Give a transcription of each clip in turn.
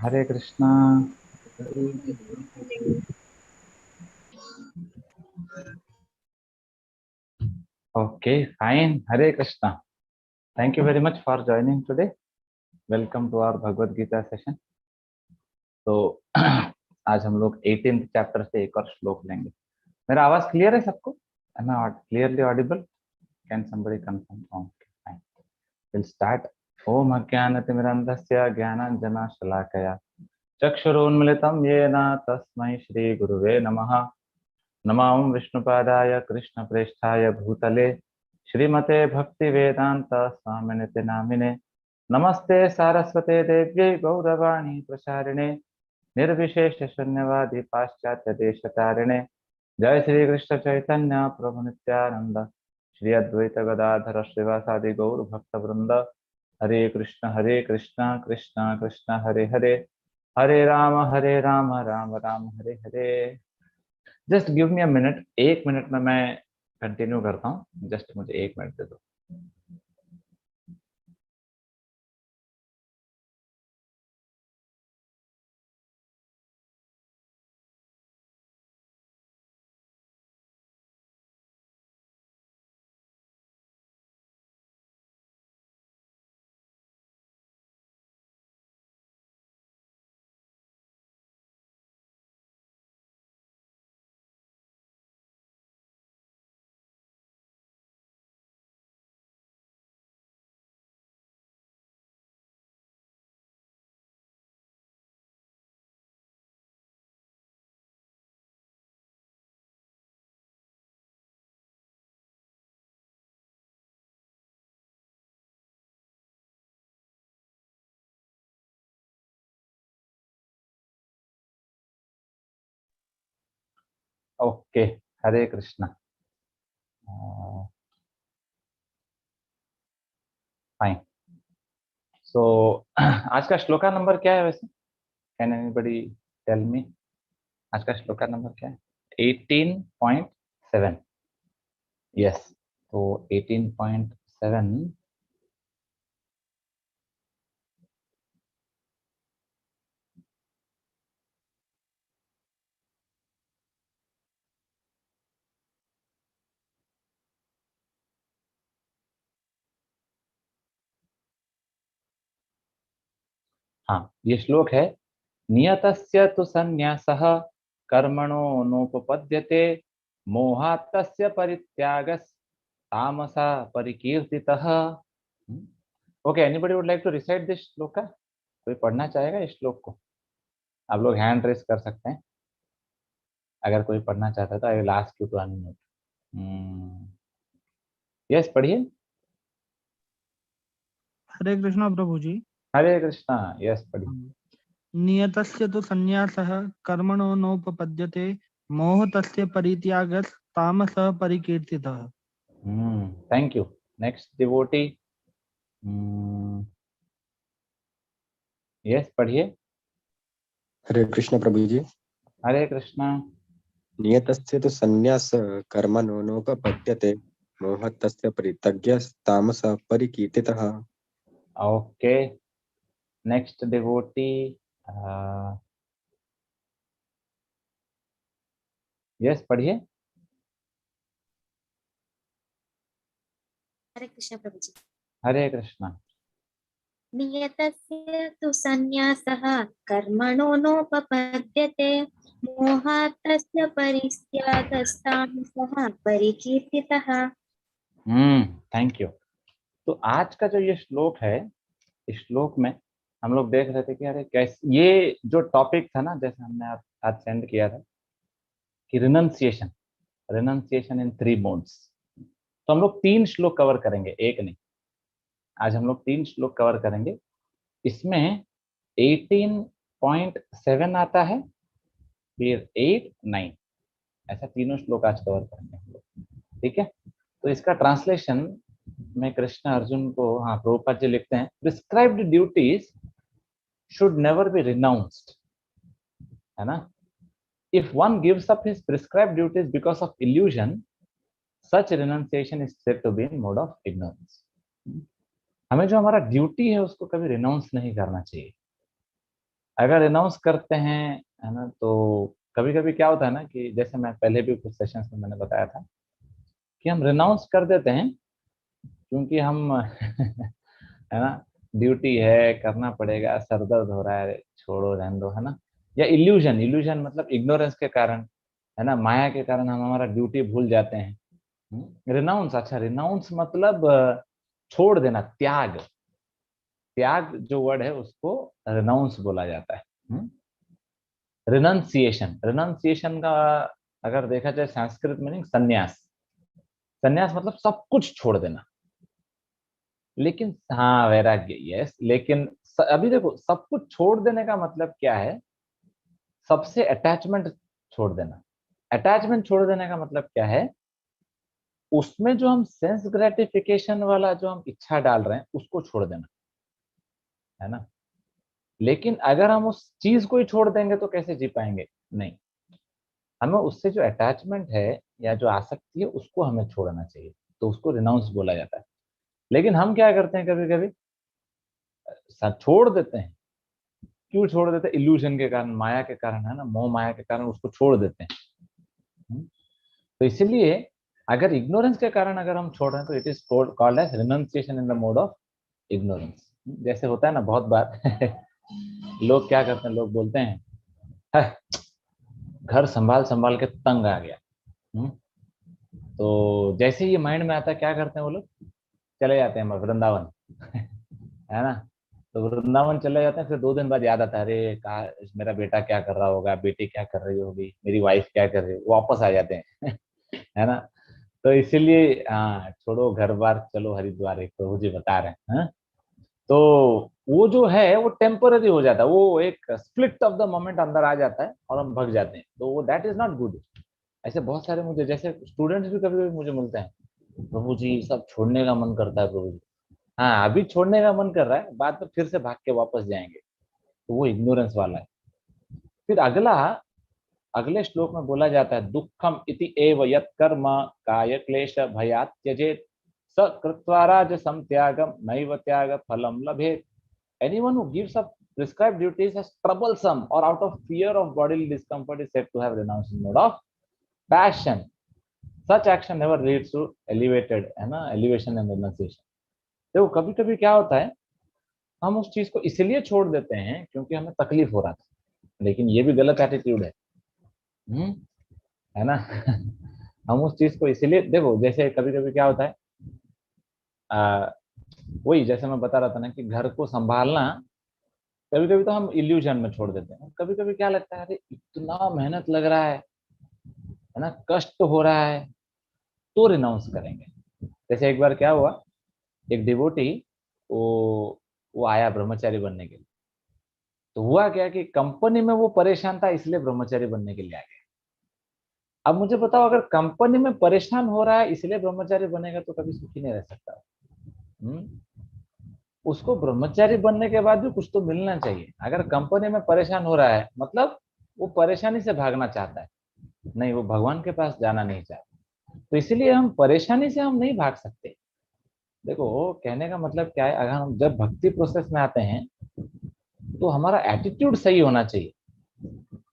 Hare Krishna. Okay fine, Hare Krishna. Thank you very much for joining today. Welcome to our Bhagavad Gita session. तो आज हम लोग 18th chapter से एक और श्लोक लेंगे। मेरा आवाज क्लियर है सबको? Am I clearly audible? Can somebody confirm? Okay fine, will start. ओम अज्ञानतिमिरन्धस्य ज्ञानाञ्जनशलाकया चक्षुरुन्मिलितं येन तस्मै श्रीगुरुवे नमः। नमो विष्णुपादाय कृष्णप्रेष्ठाय भूतले श्रीमते भक्तिवेदांत स्वामिनिति नामिने। नमस्ते सारस्वते देव्यै गौरवाणी प्रचारिणे निर्विशेष शून्यवादी पाश्चात्य देशतारिणे। जय श्री कृष्ण चैतन्य प्रभु नित्यानंद श्री अद्वैत गदाधर श्रीवासादि गौर भक्त वृंद। Hare Krishna Krishna Krishna Hare Hare, Hare Rama Rama Rama Hare Hare. Just give me a minute, 1 minute में मैं कंटिन्यू करता हूँ। जस्ट मुझे 1 मिनट दे दो। Okay, Hare Krishna. Fine. So आज का श्लोका नंबर क्या है वैसे? Can anybody tell me? आज का श्लोका नंबर क्या है? 18.7। यस, तो 18.7। हाँ, ये श्लोक है। नियतस्य तु संन्यासः कर्मणो नोपपद्यते मोहात् तस्य परित्यागस् तामसा परिकीर्तितः। Okay, anybody would like to recite this shloka? कोई पढ़ना चाहेगा इस श्लोक को? आप लोग हैंड रेस कर सकते हैं अगर कोई पढ़ना चाहता है तो। I will ask you to unmute. Yes, पढ़िए। हरे कृष्णा प्रभु जी। हरे कृष्णा। यस, पढ़िए। नियतस्य तु संन्यासः कर्मणो नोपपद्यते मोहतस्य परित्यागः तामसः परिकीर्तितः। Thank you. Next devotee. Yes, पढ़िए। हरे कृष्ण प्रभु जी। हरे कृष्णा। नियतस्य तु संन्यास कर्मणो नोपपद्यते मोहतस्य परित्यज्यस्तामसः परिकीर्तितः। Okay, next devotee. यस, पढ़िए। हरे कृष्ण प्रभु जी। हरे कृष्णा। नियतस्य तु संन्यासः कर्मणो नोपपद्यते मोहात् तस्य परित्यागस्तामसः परिकीर्तितः। Thank you. तो आज का जो ये श्लोक है, इस श्लोक में हम लोग देख रहे थे कि अरे कैसे ये जो टॉपिक था ना, जैसे हमने आज सेंड किया था कि रिनंसिएशन, रिनंसिएशन इन 3 मोड्स। तो हम लोग 3 श्लोक कवर करेंगे, एक नहीं। आज हम लोग 3 श्लोक कवर करेंगे। इसमें 18.7 आता है, फिर 8, 9, ऐसा तीनों श्लोक आज कवर करेंगे हम लोग। ठीक है? तो इसका ट्रांसलेशन में कृष्ण अर्जुन को, हाँ, प्रभुपाद जी लिखते हैं, prescribed duties should never be renounced, है ना? If one gives up his prescribed duties because of illusion, such renunciation is said to be in mode of ignorance. हमें जो हमारा ड्यूटी है उसको कभी रिनाउंस नहीं करना चाहिए। अगर रिनाउंस करते हैं, है ना, तो कभी कभी क्या होता है ना कि जैसे मैं पहले भी कुछ सेशंस में मैंने बताया था कि हम रिनाउंस कर देते हैं क्योंकि हम है ना, ड्यूटी है, करना पड़ेगा, सर दर्द हो रहा है, छोड़ो रहने दो, है ना, या इल्यूजन, इल्यूजन मतलब इग्नोरेंस के कारण, है ना, माया के कारण हम हमारा ड्यूटी भूल जाते हैं। रिनाउंस, अच्छा रिनाउंस मतलब छोड़ देना, त्याग, त्याग जो वर्ड है उसको रिनाउंस बोला जाता है। रिनंसिएशन, रिनंसिएशन का अगर देखा जाए संस्कृत मीनिंग संन्यास, संन्यास मतलब सब कुछ छोड़ देना। लेकिन हाँ, वैराग्य, यस, लेकिन अभी देखो सब कुछ छोड़ देने का मतलब क्या है, सबसे अटैचमेंट छोड़ देना। अटैचमेंट छोड़ देने का मतलब क्या है, उसमें जो हम सेंस ग्रेटिफिकेशन वाला जो हम इच्छा डाल रहे हैं उसको छोड़ देना, है ना। लेकिन अगर हम उस चीज को ही छोड़ देंगे तो कैसे जी पाएंगे, नहीं, हमें उससे जो अटैचमेंट है या जो आसक्ति है उसको हमें छोड़ना चाहिए, तो उसको रिनाउंस बोला जाता है। लेकिन हम क्या करते हैं, कभी कभी छोड़ देते हैं। क्यों छोड़ देते हैं, इल्यूजन के कारण, माया के कारण, है ना, मोह माया के कारण उसको छोड़ देते हैं। तो इसलिए अगर इग्नोरेंस के कारण अगर हम छोड़ रहे हैं तो it is called as renunciation in the mode of ignorance. जैसे होता है ना बहुत बार लोग क्या करते हैं, लोग बोलते हैं, "है, घर संभाल संभाल के तंग आ गया"। हम्म, तो जैसे ये माइंड में आता है क्या करते हैं वो लोग, चले जाते हैं वृंदावन है ना। तो वृंदावन चले जाते हैं, फिर 2 दिन बाद याद आता है, अरे कहा मेरा बेटा क्या कर रहा होगा, बेटी क्या कर रही होगी, मेरी वाइफ क्या कर रही है, वापस आ जाते हैं है ना। तो इसीलिए हाँ, छोड़ो घर बार, चलो हरिद्वार, एक प्रभु जी बता रहे हैं, हाँ? तो वो जो है वो टेम्पररी हो जाता है, वो एक स्प्लिट ऑफ द मोमेंट अंदर आ जाता है और हम भग जाते हैं, तो वो दैट इज नॉट गुड। ऐसे बहुत सारे मुझे जैसे स्टूडेंट्स भी कभी कभी मुझे मिलते हैं, प्रभु जी सब छोड़ने का मन करता है प्रभु जी। हाँ, अभी छोड़ने का मन कर रहा है, बाद में फिर से भाग के वापस जाएंगे, तो वो इग्नोरेंस वाला है। फिर अगला, अगले श्लोक में बोला जाता है, दुखम इति एव यत् कर्म काय क्लेश भयात् त्यजेत स कृत्वा राजसं त्यागम नैव त्याग फलम लभेत। Anyone who gives up prescribed duties as troublesome or out of fear of bodily discomfort is said to have renounced the mode of passion. Such action never leads to elevated, है ना, elevation and renunciation। देखो कभी कभी क्या होता है, हम उस चीज को इसलिए छोड़ देते हैं क्योंकि हमें तकलीफ हो रहा था, लेकिन ये भी गलत एटीट्यूड है। है ना हम उस चीज को इसलिए, देखो जैसे कभी कभी क्या होता है, आ, वही जैसे मैं बता रहा था ना कि घर को संभालना, कभी कभी तो हम इल्यूजन में छोड़ देते हैं, कभी कभी क्या लगता है, अरे इतना मेहनत लग रहा है ना, कष्ट हो रहा है, तो रिनाउंस करेंगे। जैसे एक बार क्या हुआ, एक डिवोटी, वो आया ब्रह्मचारी बनने के लिए। तो हुआ क्या कि कंपनी में वो परेशान था, इसलिए ब्रह्मचारी बनने के लिए आ गया। अब मुझे बताओ, अगर कंपनी में परेशान हो रहा है इसलिए ब्रह्मचारी बनेगा तो कभी सुखी नहीं रह सकता। हम्म उसको ब्रह्मचारी बनने के बाद भी कुछ तो मिलना चाहिए। अगर कंपनी में परेशान हो रहा है मतलब वो परेशानी से भागना चाहता है, नहीं, वो भगवान के पास जाना नहीं चाहता। तो इसलिए हम परेशानी से हम नहीं भाग सकते। देखो कहने का मतलब क्या है, अगर हम जब भक्ति प्रोसेस में आते हैं तो हमारा एटीट्यूड सही होना चाहिए।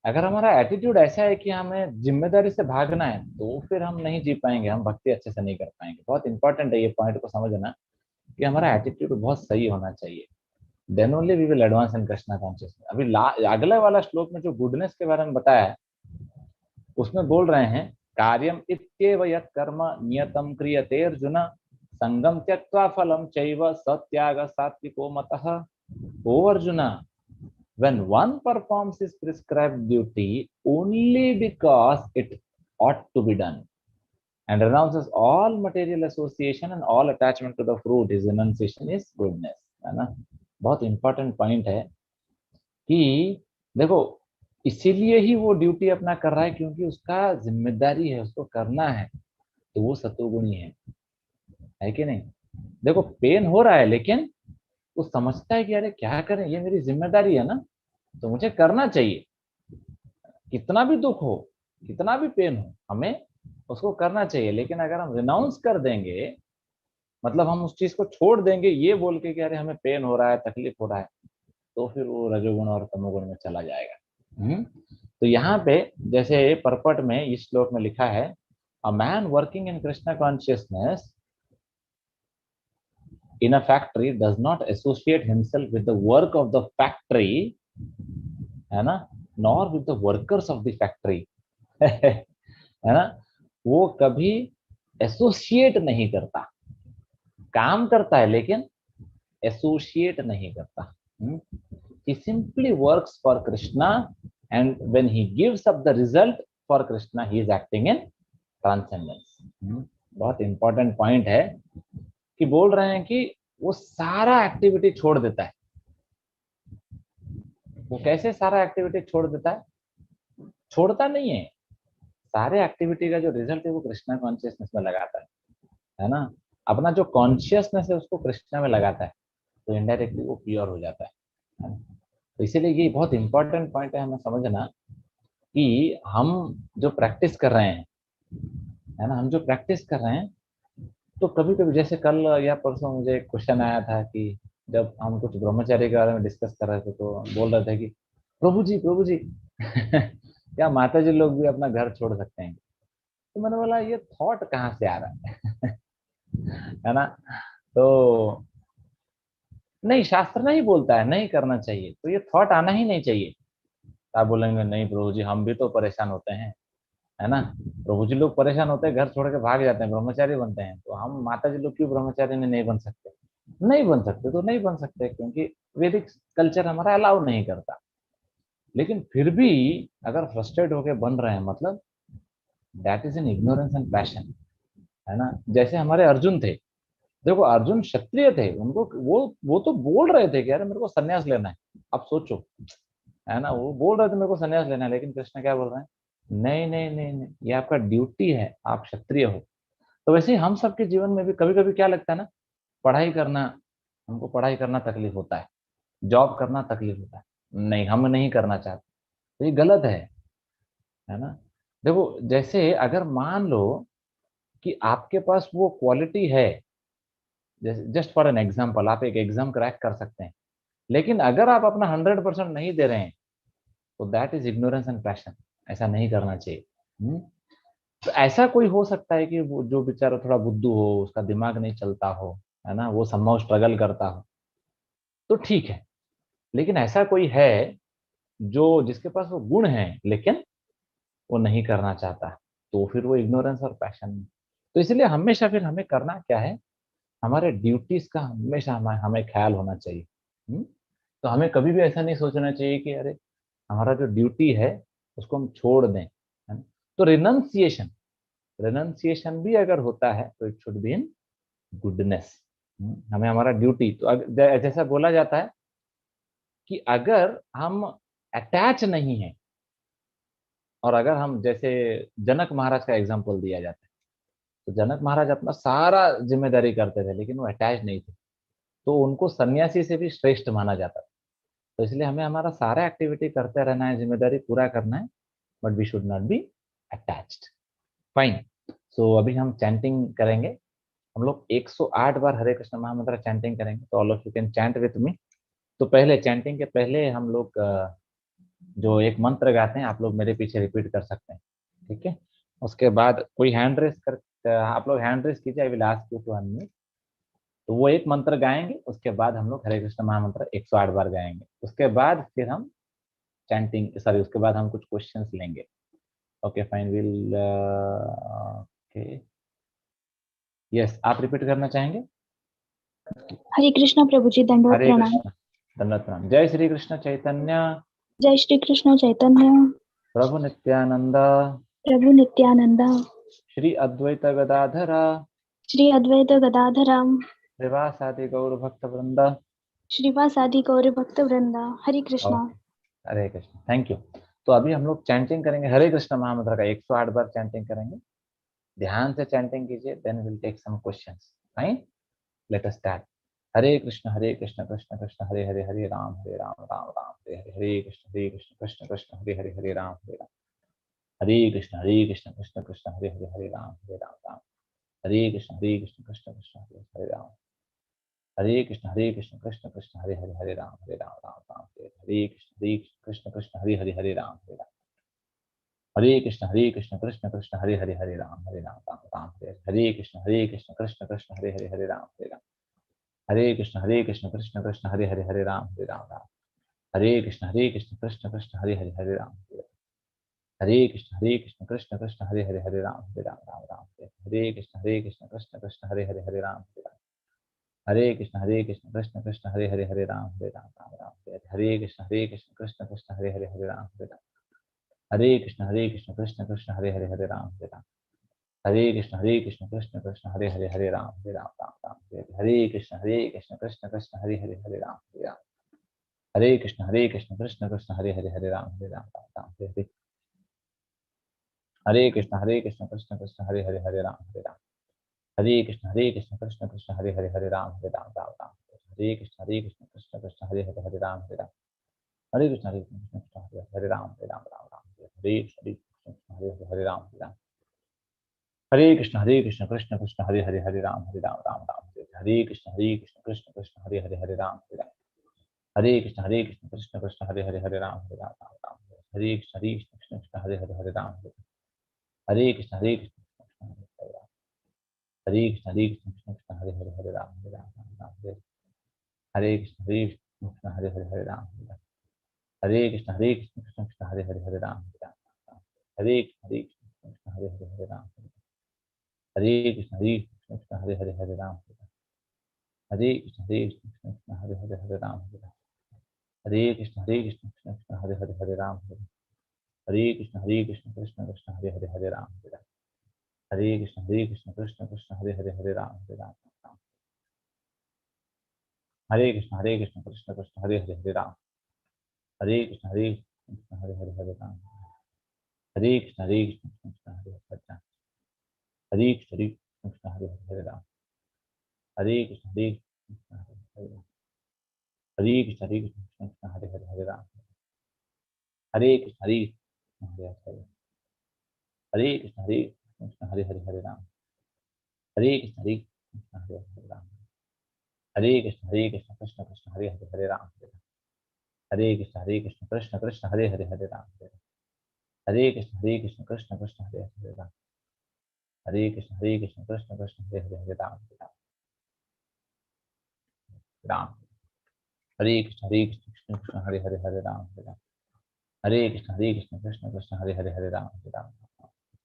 अगर हमारा एटीट्यूड ऐसा है कि हमें जिम्मेदारी से भागना है तो फिर हम नहीं जी पाएंगे, हम भक्ति अच्छे से नहीं कर पाएंगे। बहुत इंपॉर्टेंट है ये पॉइंट को समझना कि हमारा एटीट्यूड बहुत सही होना चाहिए, then only we will advance in Krishna consciousness. अभी अगले वाला श्लोक में जो गुडनेस के बारे में बताया है उसमें बोल रहे हैं, कार्यम इत्येव यत् कर्म नियतम क्रियते अर्जुन संगम त्यक्त्वा फलम चैव सत्याग सात्विको मतः। ओ Arjun, when one performs his prescribed duty only because it ought to be done and renounces all material association and all attachment to the fruit, his renunciation is goodness, है ना। बहुत इंपॉर्टेंट पॉइंट है कि देखो इसीलिए ही वो ड्यूटी अपना कर रहा है क्योंकि उसका जिम्मेदारी है, उसको करना है, तो वो सतोगुणी है कि नहीं। देखो पेन हो रहा है लेकिन वो समझता है कि अरे क्या करें, ये मेरी जिम्मेदारी है ना, तो मुझे करना चाहिए। कितना भी दुख हो, कितना भी पेन हो, हमें उसको करना चाहिए। लेकिन अगर हम रिनाउंस कर देंगे मतलब हम उस चीज को छोड़ देंगे ये बोल के कि अरे हमें पेन हो रहा है, तकलीफ हो रहा है, तो फिर वो रजोगुण और तमोगुण में चला जाएगा। तो यहाँ पे जैसे परपट में इस श्लोक में लिखा है, a man working in Krishna consciousness in a factory does not associate himself with the work of the factory, है ना, nor with the workers of the factory, है ना, वो कभी एसोसिएट नहीं करता, काम करता है लेकिन एसोसिएट नहीं करता। He simply works for Krishna, and when he gives up the result for Krishna, he is acting in transcendence। बहुत इंपॉर्टेंट पॉइंट है कि बोल रहे हैं कि वो सारा एक्टिविटी छोड़ देता है। वो कैसे सारा एक्टिविटी छोड़ देता है? छोड़ता नहीं है, सारे एक्टिविटी का जो रिजल्ट है वो कृष्णा कॉन्शियसनेस में लगाता है ना, अपना जो कॉन्शियसनेस है उसको कृष्णा में लगाता है, तो इनडायरेक्टली वो प्योर हो जाता है। तो इसीलिए ये बहुत इंपॉर्टेंट पॉइंट है हमें समझना कि हम जो प्रैक्टिस कर रहे हैं, है ना, हम जो प्रैक्टिस कर रहे हैं, तो कभी कभी जैसे कल या परसों मुझे एक क्वेश्चन आया था कि जब हम कुछ ब्रह्मचर्य के बारे में डिस्कस कर रहे थे तो बोल रहे थे कि प्रभु जी क्या माता जी लोग भी अपना घर छोड़ सकते हैं? तो मैंने बोला ये थॉट कहाँ से आ रहा है है ना, तो नहीं, शास्त्र नहीं बोलता है नहीं करना चाहिए, तो ये थॉट आना ही नहीं चाहिए। आप बोलेंगे नहीं प्रभु जी हम भी तो परेशान होते हैं, है ना, प्रभु जी लोग परेशान होते हैं, घर छोड़ के भाग जाते हैं, ब्रह्मचारी बनते हैं, तो हम माता जी लोग क्यों ब्रह्मचारी नहीं बन सकते? नहीं बन सकते तो नहीं बन सकते, क्योंकि वैदिक कल्चर हमारा अलाउ नहीं करता। लेकिन फिर भी अगर फ्रस्ट्रेट होके बन रहे हैं, मतलब that is an ignorance and passion, है ना। जैसे हमारे अर्जुन थे, देखो अर्जुन क्षत्रिय थे, उनको वो तो बोल रहे थे कि अरे मेरे को संन्यास लेना है। अब सोचो, है ना, वो बोल रहे थे मेरे को संन्यास लेना है, लेकिन कृष्ण क्या बोल रहे हैं? नहीं नहीं नहीं नहीं, ये आपका ड्यूटी है, आप क्षत्रिय हो। तो वैसे ही हम सबके जीवन में भी कभी कभी क्या लगता है ना, पढ़ाई करना, हमको पढ़ाई करना तकलीफ होता है, जॉब करना तकलीफ होता है, नहीं हम नहीं करना चाहते, तो ये गलत है ना। देखो जैसे अगर मान लो कि आपके पास वो क्वालिटी है, जैसे जस्ट फॉर एन एग्जाम्पल आप एक एग्जाम क्रैक कर सकते हैं, लेकिन अगर आप अपना 100% नहीं दे रहे हैं, तो that is ignorance and passion, ऐसा नहीं करना चाहिए। तो ऐसा कोई हो सकता है कि वो जो बेचारा थोड़ा बुद्धू हो, उसका दिमाग नहीं चलता हो, है ना, वो समहाउ स्ट्रगल करता हो, तो ठीक है। लेकिन ऐसा कोई है जो जिसके पास वो गुण है लेकिन वो नहीं करना चाहता, तो फिर वो इग्नोरेंस और पैशन। तो इसलिए हमेशा फिर हमें करना क्या है, हमारे ड्यूटीज का हमेशा हमें ख्याल होना चाहिए। तो हमें कभी भी ऐसा नहीं सोचना चाहिए कि अरे हमारा जो ड्यूटी है उसको हम छोड़ दें, है ना। तो रिनंसिएशन रिनंसिएशन भी अगर होता है तो it should be in goodness. हमें हमारा ड्यूटी, तो जैसा बोला जाता है कि अगर हम अटैच नहीं है, और अगर हम जैसे जनक महाराज का एग्जांपल दिया जाता है, तो जनक महाराज अपना सारा जिम्मेदारी करते थे लेकिन वो अटैच नहीं थे, तो उनको सन्यासी से भी श्रेष्ठ माना जाता था। तो इसलिए हमें हमारा सारा एक्टिविटी करते रहना है, जिम्मेदारी पूरा करना है, but we should not be attached. Fine. So अभी हम चैंटिंग करेंगे, हम लोग 108 बार हरे कृष्ण महामंत्र चैंटिंग करेंगे, तो all of you can chant with me. तो पहले चैंटिंग के पहले हम लोग जो एक मंत्र गाते हैं, आप लोग मेरे पीछे रिपीट कर सकते हैं, ठीक है। उसके बाद कोई हैंड रेस कर, आप लोग हैंड रेस कीजिए, I will ask you to unmute. तो वो एक मंत्र गाएंगे, उसके बाद हम लोग हरे कृष्ण महामंत्र 108 बार गाएंगे, उसके बाद फिर हम चैंटिंग, सॉरी, उसके बाद हम कुछ क्वेश्चंस लेंगे। Okay fine, will okay, yes, आप रिपीट करना चाहेंगे? हरे कृष्ण प्रभु जी, दंडवत हरे प्रणाम। कृष्ण, दंडवत प्रणाम। जय श्री कृष्ण चैतन्य जय श्री कृष्ण चैतन्य प्रभु नित्यानंद प्रभु नित्यानंद श्री अद्वैत गदाधर श्री अद्वैत गदाधरम श्रीवासादि गौर भक्त वृंद। श्रीवासादि गौर भक्त वृंदा। हरे कृष्णा। हरे कृष्ण, थैंक यू। तो अभी हम लोग चैंटिंग करेंगे हरे कृष्ण महामंत्र का 108 बार चैंटिंग करेंगे, ध्यान से चैंटिंग कीजिए, then will take some questions. Fine, let us start. Hare Krishna Krishna Krishna Hare Hare, Hare Rama Rama Rama Hare Hare, Hare Krishna Krishna Krishna Hare Hare, Hare Rama Hare Krishna Krishna Krishna Hare Hare, Hare Rama Rama, Hare Krishna Krishna Krishna Krishna Hare Hare Rama. Hare Krishna Krishna Krishna Hare Hare Hare Rama Rama Rama Hare Krishna Krishna Hare Hare Hare Rama Hare Krishna Krishna Krishna Hare Hare Rama Rama Rama Hare Krishna Krishna Krishna Hare Hare Rama Hare Krishna Krishna Krishna Hare Rama Rama Hare Krishna Krishna Krishna Hare Rama Hare Krishna Krishna Krishna Hare Rama Rama Rama Hare Krishna Krishna Krishna Hare Rama Hare Krishna Krishna Krishna Hare Rama Rama Rama Hare Krishna Krishna Krishna Hare Rama Hare Krishna Krishna Krishna Hare Rama Hare Krishna Krishna Krishna Hare Rama Rama Rama Hare Krishna Krishna Krishna Hare Rama Hare Krishna Krishna Krishna Hare Rama Rama Rama Hare Krishna Krishna Krishna Hare Rama Hare Krishna Krishna Krishna Hare Rama Rama Rama Hare Krishna Krishna Krishna Hare Rama Hare Krishna Krishna Hare Rama Rama Rama Hare Krishna Hare Rama Hare Krishna Krishna Krishna Hare Rama Rama Rama Hare Krishna Krishna Krishna Hare Rama Hare Krishna Krishna Krishna Hare Rama Rama Rama Hare Krishna Krishna Hare Rama Hare Krishna Krishna Hare Krishna Hare Rama Rama Hare Krishna Krishna Hare Rama Hare Krishna Krishna Hare Rama Hare Krishna Hare Rama Hare Krishna Krishna Hare Rama Hare Krishna Hare Rama Hare Krishna Krishna Hare Rama Hare Krishna Krishna Krishna Hare Rama Hare Krishna Krishna Krishna Hare Rama Hare Krishna Krishna Krishna Hare Rama Hare Krishna Krishna Hare Rama Hare Krishna Krishna Hare Hare Krishna Hare Rama Hare Krishna Krishna Hare Rama Hare Krishna Krishna Hare Rama Hare Krishna Hare Krishna Hare Rama Hare Krishna Krishna Hare Rama Hare Krishna Krishna Krishna Hare Rama Hare Krishna Krishna Krishna Hare Rama Hare Krishna Krishna Krishna Hare Rama Hare Krishna Krishna Krishna Hare Rama Rama Hare Krishna Krishna Hare Rama Hare Krishna Krishna Krishna Hare Rama Hare Krishna Krishna Hare Rama Hare Krishna Krishna Krishna Hare Rama Rama Rama Hare Krishna Krishna Krishna Hare Rama Hare Krishna Krishna Krishna Hare Rama Hare Krishna Krishna Krishna Hare Rama Rama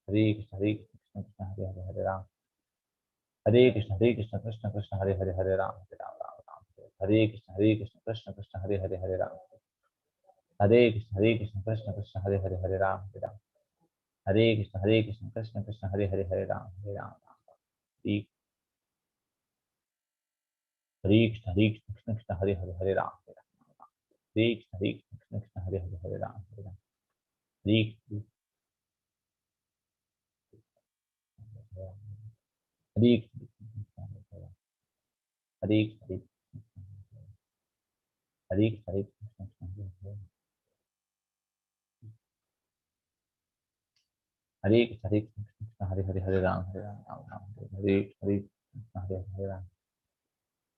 Hare Krishna Krishna Hare Rama Hare Krishna Krishna Hare Rama Hare Hare Hare Hare Hare Hare Hare Hare Krishna Hare Hare Hare Rama Rama Rama Hare Hare Krishna Hare Hare Rama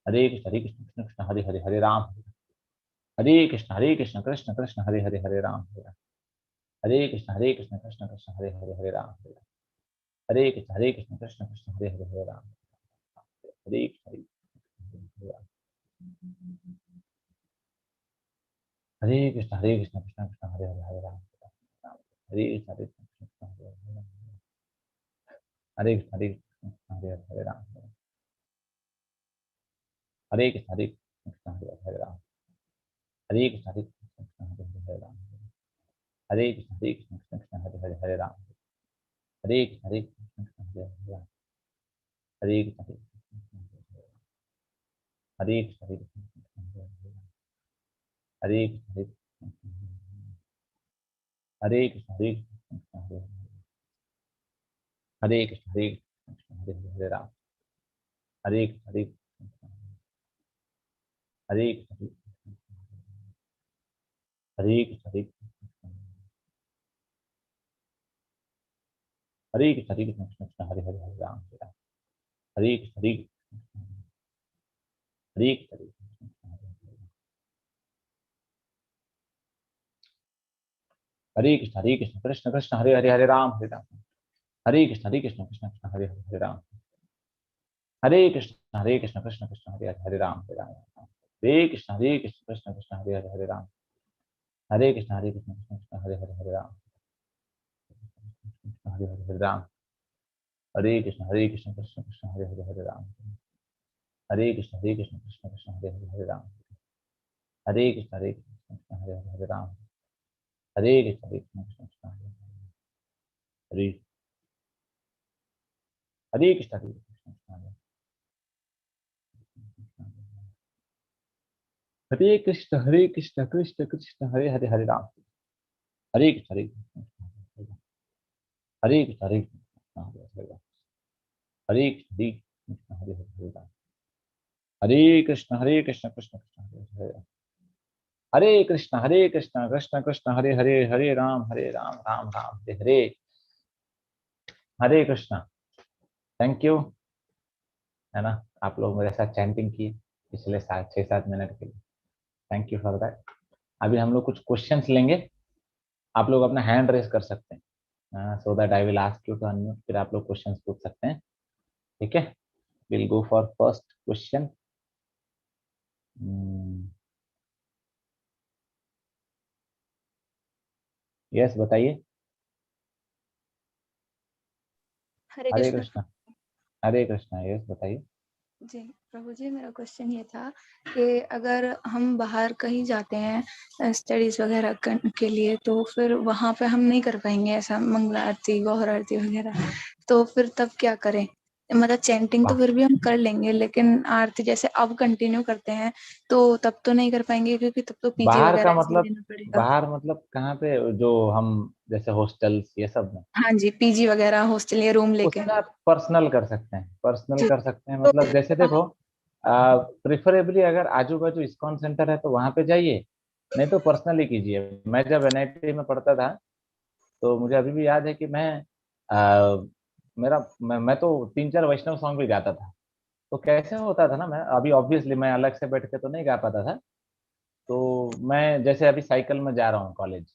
Hare Krishna Krishna Hare Hare Hare Rama Hare Krishna Krishna Krishna Hare Rama Hare Krishna Krishna Krishna Hare Rama Hare Krishna Krishna Krishna Hare Rama Hare Hare Krishna Krishna Krishna Hare Rama Hare Krishna Krishna Krishna Hare Hare Rama Hare Krishna Hare Rama Hare Krishna Krishna Hare Rama Hare Krishna Krishna Hare Rama Hare Krishna Krishna Hare Rama Hare Krishna Hare Krishna Hare Krishna Hare Krishna Hare Krishna Hare Rama Hare Krishna Hare Krishna Hare Krishna Hare Krishna Hare Hare Hare Rama Hare Krishna Hare Krishna Hare Krishna Krishna Krishna Hare Hare Hare Rama Hare Krishna Krishna Krishna Hare Hare Hare Rama Hare Krishna Krishna Krishna Hare Hare Hare Rama Hare Krishna Krishna Krishna Hare Hare Hare Rama Hare Krishna Krishna Krishna Hare Hare Hare Rama Hare Hare Hare Rama Hare Krishna Krishna Krishna Hare Hare Hare Rama Hare Krishna Krishna Krishna Hare Hare Hare Rama Hare Krishna Krishna Hare Hare Hare Rama Hare Krishna Krishna Krishna Hare Hare Krishna Krishna Hare Krishna Krishna Krishna Hare Hare Hare Rama Hare Krishna Hare Krishna Hare Krishna Hare Krishna Hare Hare Rama Hare Krishna Krishna Krishna Hare Krishna Krishna Krishna Hare Hare Rama Rama Rama Hare Hare Krishna. Thank you, है ना, आप लोग मेरे साथ chanting की पिछले 6-7 minute के लिए। Thank you for that. अभी हम लोग कुछ क्वेश्चंस लेंगे, आप लोग अपना हैंड रेस कर सकते हैं, so that I will ask you to unmute, फिर आप लोग क्वेश्चंस पूछ सकते हैं। ठीक है, will go for first question. Yes, बताइए। हरे हरे कृष्ण। कृष्ण। हरे कृष्ण, यस बताइए। जी प्रभु जी, मेरा क्वेश्चन ये था कि अगर हम बाहर कहीं जाते हैं स्टडीज वगैरह के लिए, तो फिर वहाँ पे हम नहीं कर पाएंगे ऐसा मंगला आरती गौहर आरती वगैरह, तो फिर तब क्या करें? मतलब चैंटिंग तो फिर भी हम कर लेंगे, लेकिन आरती जैसे अब कंटिन्यू करते हैं तो तब तो नहीं कर पाएंगे, क्योंकि तब तो पीजी बाहर का वगैरह ऐसे मतलब, लेना पड़ेगा। बाहर मतलब कहाँ पे, जो हम जैसे हॉस्टल्स ये सब में? हाँ जी, पीजी वगैरह हॉस्टल या रूम लेके। उसमें आप पर्सनल कर सकते हैं, पर्सनल जी, कर सकते हैं, तो मतलब जैसे देखो, प्रिफरेबली अगर आजू बाजू इस्कॉन सेंटर है तो वहां पे जाइए, नहीं तो पर्सनली कीजिए। मैं जब एनआईटी में पढ़ता था तो मुझे अभी भी याद है कि मैं तो 3-4 वैष्णव सॉन्ग भी गाता था। तो कैसे होता था ना, मैं अभी ऑब्वियसली मैं अलग से बैठ के तो नहीं गा पाता था। तो मैं जैसे अभी साइकिल में जा रहा हूँ कॉलेज,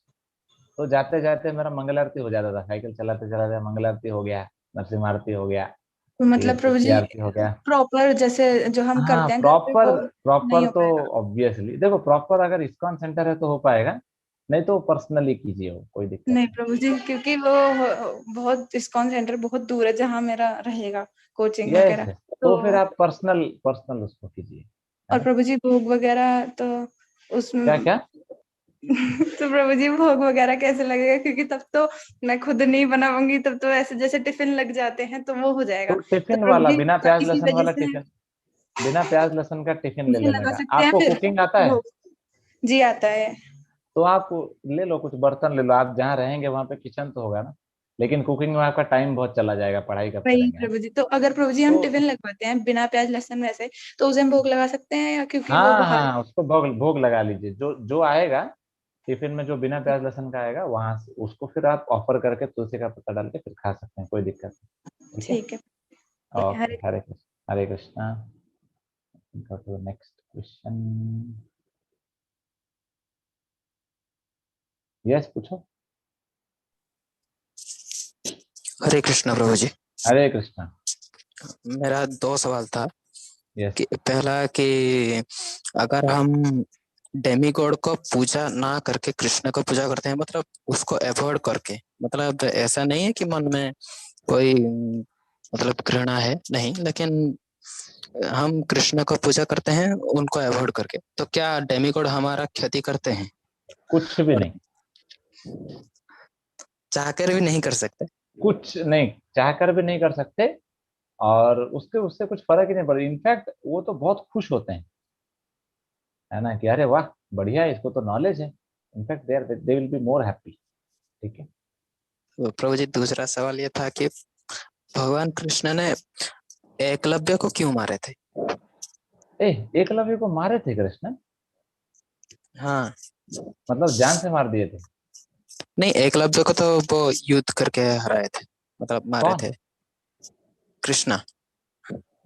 तो जाते जाते मेरा मंगल आरती हो जाता था, साइकिल चलाते चलाते मंगल आरती हो गया, नरसिंह आरती हो गया, तो फिर मतलब प्रभु तुलसी जी आरती हो गया। प्रॉपर जैसे जो हम हाँ, करते हैं घर पे प्रॉपर, वो नहीं प्रॉपर हो तो पाएगा? ऑब्वियसली देखो, प्रॉपर अगर इस्कॉन सेंटर है तो हो पाएगा, नहीं तो पर्सनली कीजिए, वो कोई दिक्कत नहीं नहीं। प्रभु जी, क्योंकि वो बहुत इस्कॉन सेंटर बहुत दूर है जहाँ मेरा रहेगा कोचिंग यस, वगैरह। तो तो फिर आप पर्सनल पर्सनल उसको कीजिए, है और ना। प्रभु जी भोग वगैरह तो क्या उसमें क्या? तो प्रभु जी भोग वगैरह कैसे लगेगा? क्योंकि तब तो मैं खुद नहीं बनाऊंगी, तब तो ऐसे जैसे टिफिन लग जाते हैं तो वो हो जाएगा। तो तो टिफिन प्रभु वाला, जी बिना प्याज इसी लहसुन वजह वाला से टिफिन, बिना प्याज लहसुन का टिफिन ले टिफिन लेने लगा का। सकते हैं आपको फिर कुकिंग आता है? भोग। जी आता है। तो आप ले लो, कुछ बर्तन ले लो, आप जहाँ रहेंगे वहां पे किचन तो होगा ना, लेकिन कुकिंग में आपका टाइम बहुत चला जाएगा, पढ़ाई कब वही करेंगे आप? प्रभु जी, तो अगर प्रभु जी हम तो टिफिन लगवाते हैं बिना प्याज लहसुन वैसे, तो उसे हम भोग लगा सकते हैं या क्योंकि वो हाँ बाहर? हाँ, उसको भोग भोग लगा लीजिए, जो जो आएगा टिफिन में, जो बिना प्याज लहसुन का आएगा, वहां से उसको फिर आप ऑफर करके तुलसी का पत्ता डाल के फिर खा सकते हैं, कोई दिक्कत नहीं। ठीक है। ठीक है, ठीक है। Okay, Hare Hare Krishna. Hare Krishna. Go to next question. Yes, पूछो। हरे कृष्ण प्रभु जी। हरे कृष्णा। मेरा 2 सवाल था यस। कि पहला कि अगर हम डेमीगॉड को पूजा ना करके कृष्ण को पूजा करते हैं, मतलब उसको अवॉइड करके, मतलब ऐसा नहीं है कि मन में कोई मतलब घृणा है, नहीं, लेकिन हम कृष्ण को पूजा करते हैं उनको अवॉइड करके, तो क्या डेमीगॉड हमारा क्षति करते हैं? कुछ भी और नहीं, चाहकर भी नहीं कर सकते? कुछ नहीं, चाहकर भी नहीं कर सकते, और उसके उससे कुछ फर्क ही नहीं पड़ेगा। इनफैक्ट वो तो बहुत खुश होते हैं, है ना, कि अरे वाह, बढ़िया है, इसको तो नॉलेज है। In fact they will be more happy. ठीक है। तो प्रभु जी, दूसरा सवाल ये था कि भगवान कृष्ण ने एकलव्य को क्यों मारे थे? ए, एकलव्य को मारे थे कृष्ण? हाँ। मतलब जान से मार दिए थे? नहीं, एकलव्य को तो वो युद्ध करके हराए थे, मतलब मारे कौन? थे। कृष्णा।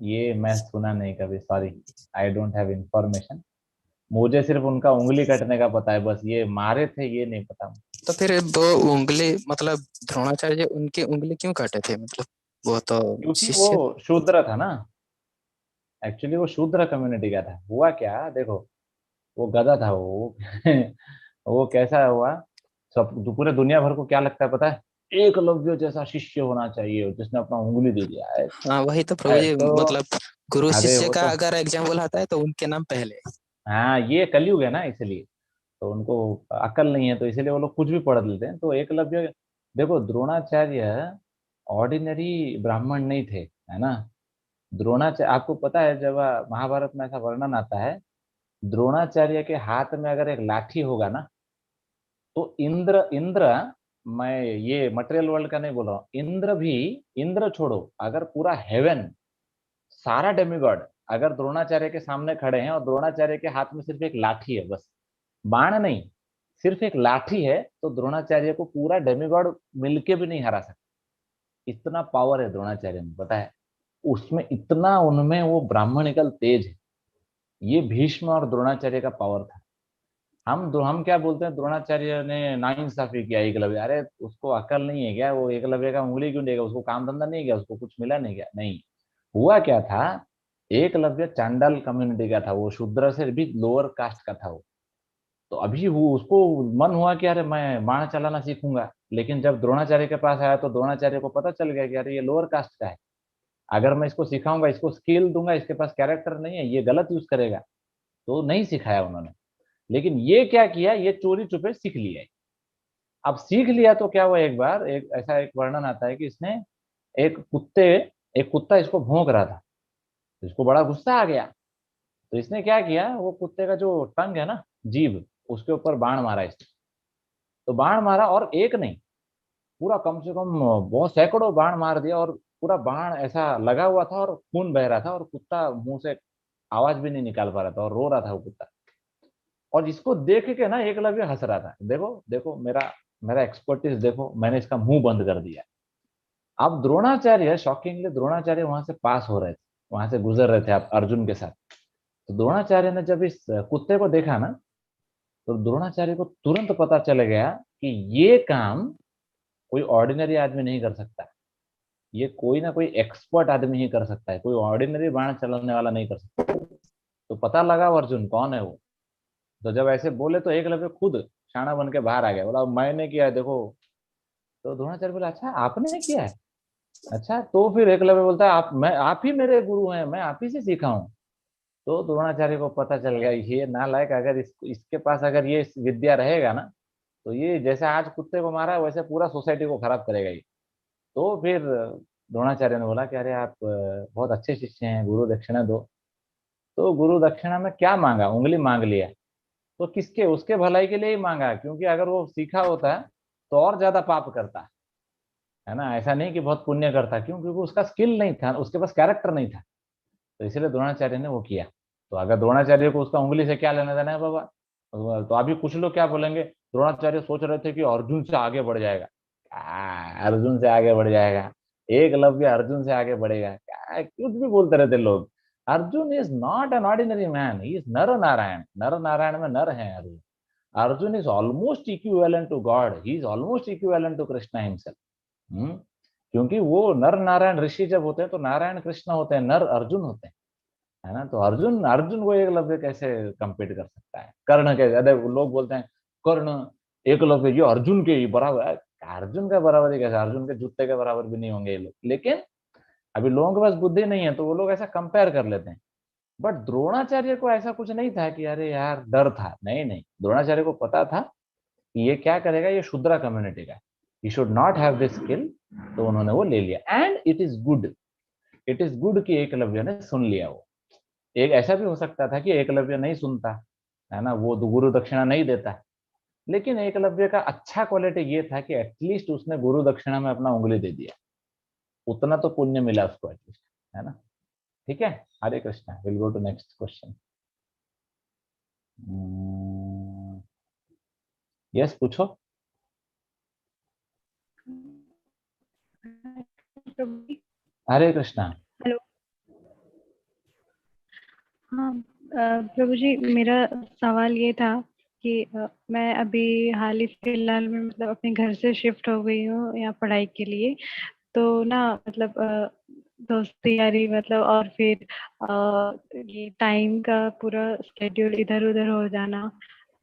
ये मैं सुना नहीं कभी, sorry, I don't have information. मुझे सिर्फ उनका उंगली कटने का पता है बस, ये मारे थे ये नहीं पता। तो फिर वो उंगली मतलब द्रोणाचार्य उनकी उंगली क्यों काटे थे, मतलब वो तो क्योंकि वो शिष्य। शूद्र था ना, एक्चुअली वो शूद्र कम्युनिटी का था। हुआ क्या देखो, वो गधा था वो वो कैसा हुआ, सब पूरे दुनिया भर को क्या लगता है पता है, एकलव्य जैसा शिष्य होना चाहिए जिसने अपना उंगली दे दिया है। हाँ वही तो प्रभु जी, तो मतलब गुरु अरे शिष्य वो का तो, अगर एग्जाम्पल आता है तो उनके नाम पहले। हाँ ये कलयुग है ना, इसलिए तो उनको अकल नहीं है, तो इसलिए वो लोग कुछ भी पढ़ लेते हैं। तो एकलव्य, देखो द्रोणाचार्य ऑर्डिनरी ब्राह्मण नहीं थे, है ना। द्रोणाचार्य, आपको पता है जब महाभारत में ऐसा वर्णन आता है, द्रोणाचार्य के हाथ में अगर एक लाठी होगा ना, तो इंद्र इंद्र, मैं ये मटेरियल वर्ल्ड का नहीं बोल रहा हूँ, इंद्र भी, इंद्र छोड़ो, अगर पूरा हेवन, सारा डेमिगॉड अगर द्रोणाचार्य के सामने खड़े हैं और द्रोणाचार्य के हाथ में सिर्फ एक लाठी है बस, बाण नहीं, सिर्फ एक लाठी है, तो द्रोणाचार्य को पूरा डेमिगॉड मिलके भी नहीं हरा सकता। इतना पावर है द्रोणाचार्य में, पता है, उसमें इतना, उनमें वो ब्राह्मणिकल तेज है। ये भीष्म और द्रोणाचार्य का पावर था। हम क्या बोलते हैं, द्रोणाचार्य ने नाइंसाफी किया एकलव्य, अरे उसको अकल नहीं है क्या, वो एकलव्य का उंगली क्यों देगा, उसको काम धंधा नहीं किया, उसको कुछ मिला नहीं क्या, नहीं। हुआ क्या था, एकलव्य चांडाल कम्युनिटी का था, वो शूद्र से भी लोअर कास्ट का था वो। तो अभी वो उसको मन हुआ कि अरे मैं बाण चलाना सीखूंगा, लेकिन जब द्रोणाचार्य के पास आया तो द्रोणाचार्य को पता चल गया कि अरे ये लोअर कास्ट का है, अगर मैं इसको सिखाऊंगा, इसको स्किल दूंगा, इसके पास कैरेक्टर नहीं है, ये गलत यूज करेगा, तो नहीं सिखाया उन्होंने। लेकिन ये क्या किया, ये चोरी छुपे सीख लिया। अब सीख लिया तो क्या हुआ, एक बार एक ऐसा एक वर्णन आता है कि इसने एक कुत्ते, एक कुत्ता इसको भौंक रहा था, तो इसको बड़ा गुस्सा आ गया। तो इसने क्या किया, वो कुत्ते का जो टंग है ना, जीभ, उसके ऊपर बाण मारा इसने। तो बाण मारा, और एक नहीं, पूरा कम से कम बहुत सैकड़ों बाण मार दिया, और पूरा बाण ऐसा लगा हुआ था और खून बह रहा था, और कुत्ता मुंह से आवाज भी नहीं निकाल पा रहा था, और रो रहा था वो कुत्ता। और इसको देख के ना एकलव्य हंस रहा था, देखो देखो मेरा मेरा एक्सपर्टीज देखो, मैंने इसका मुंह बंद कर दिया। अब द्रोणाचार्य, शॉकिंगली द्रोणाचार्य वहां से पास हो रहे थे, वहां से गुजर रहे थे आप अर्जुन के साथ। तो द्रोणाचार्य ने जब इस कुत्ते को देखा ना, तो द्रोणाचार्य को तुरंत पता चल गया कि ये काम कोई ऑर्डिनरी आदमी नहीं कर सकता, ये कोई ना कोई एक्सपर्ट आदमी ही कर सकता है, कोई ऑर्डिनरी बाण चलाने वाला नहीं कर सकता। तो पता लगा वो अर्जुन कौन है वो। तो जब ऐसे बोले तो एकलव्य खुद शाना बन के बाहर आ गया, बोला मैंने किया है देखो। तो द्रोणाचार्य बोला अच्छा आपने किया है, अच्छा। तो फिर एकलव्य बोलता है आप ही मेरे गुरु हैं, मैं आप ही से सीखा हूँ। तो द्रोणाचार्य को पता चल गया, ये नालायक, अगर इसके पास अगर ये विद्या रहेगा ना, तो ये जैसे आज कुत्ते को मारा वैसे पूरा सोसाइटी को खराब करेगा ये। तो फिर द्रोणाचार्य ने बोला कि अरे आप बहुत अच्छे शिष्य हैं, गुरु दक्षिणा दो। तो गुरु दक्षिणा में क्या मांगा, उंगली मांग लिया। तो किसके, उसके भलाई के लिए ही मांगा, क्योंकि अगर वो सीखा होता तो और ज्यादा पाप करता, है ना। ऐसा नहीं कि बहुत पुण्य करता, क्यों, क्योंकि उसका स्किल नहीं था, उसके पास कैरेक्टर नहीं था। तो इसलिए द्रोणाचार्य ने वो किया। तो अगर द्रोणाचार्य को उसका उंगली से क्या लेना देना है बाबा। तो अभी कुछ लोग क्या बोलेंगे, द्रोणाचार्य सोच रहे थे कि अर्जुन से आगे बढ़ जाएगा। अर्जुन से आगे बढ़ जाएगा, एकलव्य अर्जुन से आगे बढ़ेगा क्या, कुछ भी बोलते रहते लोग। Arjun is not an ordinary man, he is Nara Narayana, Nara Narayana में नर है Arjun. Arjun is almost equivalent to God, he is almost equivalent to Krishna himself. क्योंकि वो नर नारायण ऋषि जब होते हैं तो नारायण कृष्ण होते हैं, नर अर्जुन होते हैं, है ना। तो अर्जुन अर्जुन को एकलव्य कैसे compete कर सकता है, कर्ण कैसे, अरे लोग बोलते हैं कर्ण एकलव्य ये अर्जुन के बराबर है। अर्जुन का बराबर ही कैसे, अर्जुन के जूते के बराबर भी नहीं होंगे ये लोग। लेकिन अभी लोगों के पास बुद्धि नहीं है तो वो लोग ऐसा कंपेयर कर लेते हैं। बट द्रोणाचार्य को ऐसा कुछ नहीं था कि अरे यार डर था, नहीं नहीं, द्रोणाचार्य को पता था कि ये क्या करेगा, ये शूद्रा कम्युनिटी का, he should not have this skill. तो उन्होंने वो ले लिया, and it is good, it is good कि एकलव्य ने सुन लिया वो। एक ऐसा भी हो सकता था कि एकलव्य नहीं सुनता, है ना, वो गुरु दक्षिणा नहीं देता। लेकिन एकलव्य का अच्छा क्वालिटी ये था कि एटलीस्ट उसने गुरु दक्षिणा में अपना उंगली दे दिया, उतना तो पुण्य मिला उसको एटलीस्ट, है ना। ठीक है, Hare Krishna, will go to next question. Yes पूछो। हरे कृष्णा। हेलो। हाँ प्रभु जी, मेरा सवाल ये था कि मैं अभी हाल ही फिलहाल में मतलब अपने घर से शिफ्ट हो गई हूँ यहाँ पढ़ाई के लिए। तो ना मतलब दोस्ती यारी मतलब और फिर ये टाइम का पूरा स्केड्यूल इधर उधर हो जाना,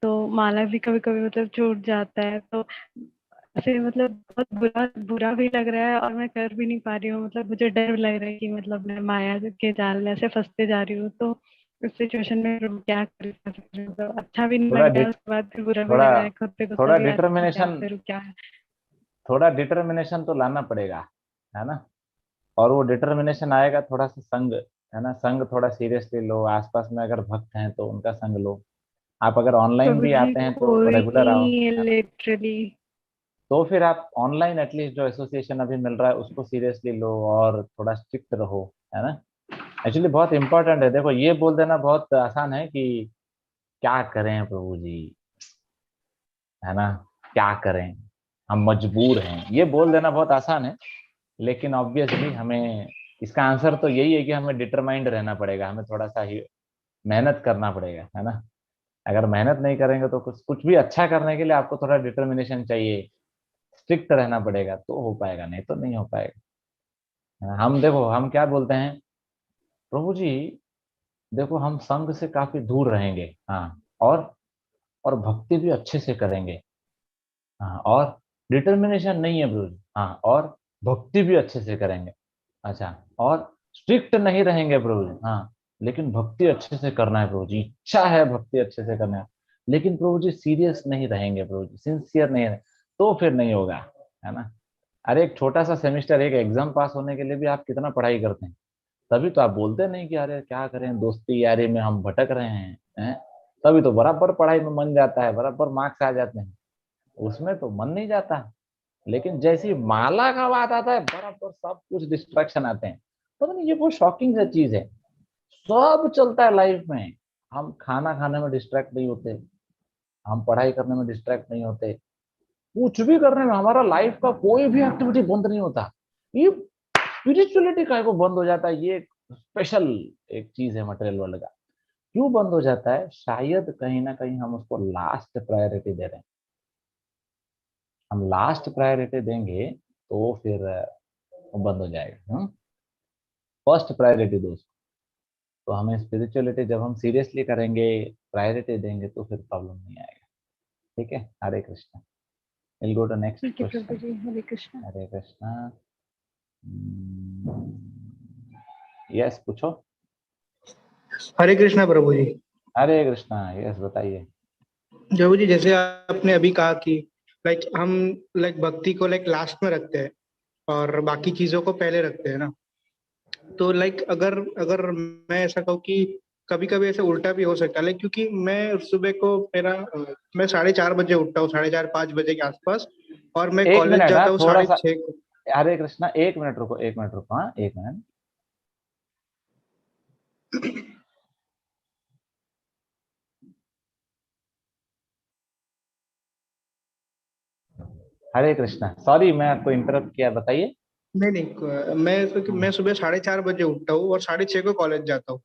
तो माला भी कभी कभी मतलब छूट जाता है। तो ऐसे मतलब बहुत बुरा बुरा भी लग रहा है और मैं कर भी नहीं पा रही हूँ। मतलब मुझे डर लग रहा है कि मतलब मैं माया के जाल में ऐसे फंसते जा रही हूँ। तो उस सिचुएशन में मैं क्या कर सकती हूँ? मतलब अच्छा भी नहीं थोड़ा लग रहा है, उसके बाद फिर बुरा भी थोड़ा लग रहा है, खुद पे गुस्सा थोड़ा भी आ रहा है कि क्या डिटर्मिनेशन, करूँ क्या। थोड़ा डिटर्मिनेशन तो लाना पड़ेगा, है ना। और वो डिटर्मिनेशन आएगा थोड़ा सा संग, है ना। संग थोड़ा सीरियसली लो, आसपास में अगर भक्त हैं तो उनका संग लो। आप अगर ऑनलाइन प्रभु भी जी आते हैं तो कोई रेगुलर आओ, नहीं है है ना। लिटरली। तो फिर आप ऑनलाइन एटलीस्ट जो एसोसिएशन अभी मिल रहा है उसको सीरियसली लो और थोड़ा स्ट्रिक्ट रहो, है ना। एक्चुअली बहुत इंपॉर्टेंट है। देखो ये बोल देना बहुत आसान है कि क्या करें प्रभु जी, है ना, क्या करें, हम मजबूर हैं, ये बोल देना बहुत आसान है। लेकिन ऑब्वियसली हमें इसका आंसर तो यही है कि हमें डिटरमाइंड रहना पड़ेगा, हमें थोड़ा सा ही मेहनत करना पड़ेगा, है ना। अगर मेहनत नहीं करेंगे तो कुछ कुछ भी अच्छा करने के लिए आपको थोड़ा डिटर्मिनेशन चाहिए, स्ट्रिक्ट रहना पड़ेगा तो हो पाएगा, नहीं तो नहीं हो पाएगा। हम देखो हम क्या बोलते हैं, प्रभु जी देखो हम संघ से काफी दूर रहेंगे, हाँ, और भक्ति भी अच्छे से करेंगे, हाँ, और डिटर्मिनेशन नहीं है प्रभु जी, हाँ, और भक्ति भी अच्छे से करेंगे, अच्छा, और स्ट्रिक्ट नहीं रहेंगे प्रभु जी, हाँ, लेकिन भक्ति अच्छे से करना है प्रभु जी, इच्छा है भक्ति अच्छे से करना है, लेकिन प्रभु जी सीरियस नहीं रहेंगे प्रभु जी, सिंसियर नहीं रहे, तो फिर नहीं होगा, है ना। अरे एक छोटा सा सेमिस्टर, एक एग्जाम पास होने के लिए भी आप कितना पढ़ाई करते हैं, तभी तो आप बोलते नहीं कि अरे क्या करें दोस्ती यारी में हम भटक रहे हैं? तभी तो बराबर पढ़ाई में मन जाता है, बराबर मार्क्स आ जाते हैं, उसमें तो मन नहीं जाता। लेकिन जैसी माला का बात आता है बराबर सब कुछ डिस्ट्रैक्शन आते हैं। पता नहीं ये बहुत शॉकिंग सा चीज है, सब चलता है लाइफ में, हम खाना खाने में डिस्ट्रैक्ट नहीं होते, हम पढ़ाई करने में डिस्ट्रैक्ट नहीं होते, कुछ भी करने में हमारा लाइफ का कोई भी एक्टिविटी बंद नहीं होता। ये स्पिरिचुअलिटी का को बंद हो जाता है, ये स्पेशल एक चीज है मटेरियल वर्ल्ड का। क्यों बंद हो जाता है? शायद कहीं ना कहीं हम उसको लास्ट प्रायोरिटी दे रहे हैं। हम लास्ट प्रायोरिटी देंगे तो फिर वो बंद हो जाएगा। फर्स्ट प्रायोरिटी दो उसको। तो हमें स्पिरिचुअलिटी जब हम सीरियसली करेंगे, प्रायोरिटी देंगे तो फिर प्रॉब्लम नहीं आएगा। ठीक है, Hare Krishna. Will go to next ठीक है प्रभु क्वेश्चन। जी, हरे कृष्णा। हरे कृष्णा। यस पूछो। हरे कृष्णा प्रभु जी। हरे कृष्णा, यस बताइए। प्रभु जी जैसे आपने अभी कहा कि हम भक्ति को लास्ट में रखते हैं और बाकी चीजों को पहले रखते हैं ना। तो अगर अगर मैं ऐसा कहूँ कि कभी कभी ऐसे उल्टा भी हो सकता है, क्योंकि मैं सुबह को मैं 4:30 बजे उठता हूँ, 4:30-5 बजे के आसपास, और मैं एक कॉलेज मिनट, हाँ जाता हूँ थोड़ा सा। 6:30 को। हरे कृष्णा, एक मिनट रुको, एक मिनट रुको, हाँ एक मिनट। हरे कृष्णा, सॉरी मैं आपको इंटरप्ट किया, बताइए। नहीं नहीं, मैं सुबह 4:30 बजे उठता हूँ और 6:30 को कॉलेज जाता हूँ।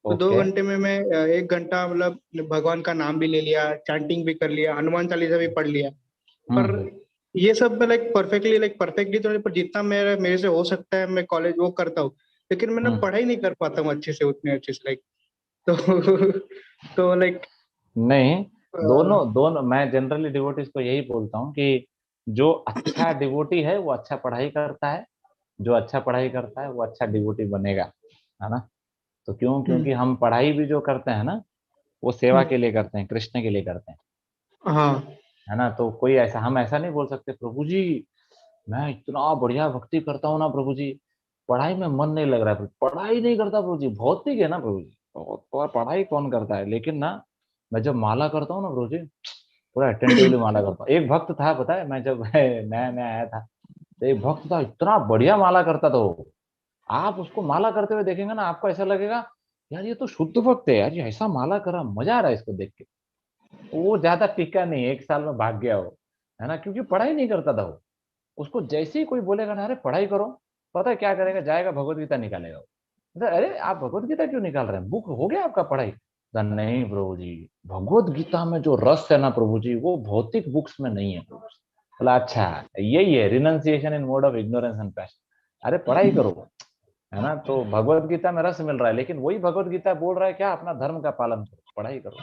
तो दो ओके। घंटे में मैं 1 घंटा भगवान का नाम भी ले लिया, चैंटिंग भी कर लिया, हनुमान चालीसा भी पढ़ लिया। पर हम्म। ये सब मैं परफेक्टली तो नहीं, पर जितना मेरे से हो सकता है मैं कॉलेज वो करता हूँ। लेकिन मैं ना हम्म। पढ़ाई नहीं कर पाता हूँ अच्छे से, उतने अच्छे से तो तो नहीं, दोनों दोनों मैं जनरली डिवोटीज को यही बोलता हूँ कि जो अच्छा डिवोटी है वो अच्छा पढ़ाई करता है, जो अच्छा पढ़ाई करता है वो अच्छा डिवोटी बनेगा, है ना। तो क्यों? क्योंकि हम पढ़ाई भी जो करते हैं ना वो सेवा के लिए करते हैं, कृष्ण के लिए करते हैं, हाँ। है ना। तो कोई ऐसा, हम ऐसा नहीं बोल सकते प्रभु जी मैं इतना बढ़िया भक्ति करता हूँ ना प्रभु जी, पढ़ाई में मन नहीं लग रहा है, पढ़ाई नहीं करता प्रभु जी, भौतिक है ना प्रभु जी, तो पढ़ाई कौन करता है। लेकिन ना मैं जब माला करता हूँ ना प्रभु जी, पूरा अटेंटिवली माला करता हूँ। एक भक्त था, पता है, मैं जब नया नया आया था तो एक भक्त था, इतना बढ़िया माला करता था वो। आप उसको माला करते हुए देखेंगे ना आपको ऐसा लगेगा यार ये तो शुद्ध भक्त है यार, ये ऐसा माला कर रहा, मजा आ रहा है इसको देख के। वो ज्यादा टिका नहीं, 1 साल में भाग गया वो, है ना, क्योंकि पढ़ाई नहीं करता था वो। उसको जैसे ही कोई बोलेगा ना अरे पढ़ाई करो, पता है क्या करेगा? जाएगा भगवत गीता निकालेगा वो। अरे आप भगवत गीता क्यों निकाल रहे हैं, बुक हो गया आपका पढ़ाई? नहीं प्रभु जी, भगवत गीता में जो रस है ना प्रभु जी, वो भौतिक बुक्स में नहीं है प्रभु जी। बोला अच्छा, यही है renunciation in mode of ignorance and passion. अरे पढ़ाई करो, है ना, तो भगवत गीता में रस मिल रहा है, लेकिन वही भगवत गीता बोल रहा है क्या, अपना धर्म का पालन करो, पढ़ाई करो,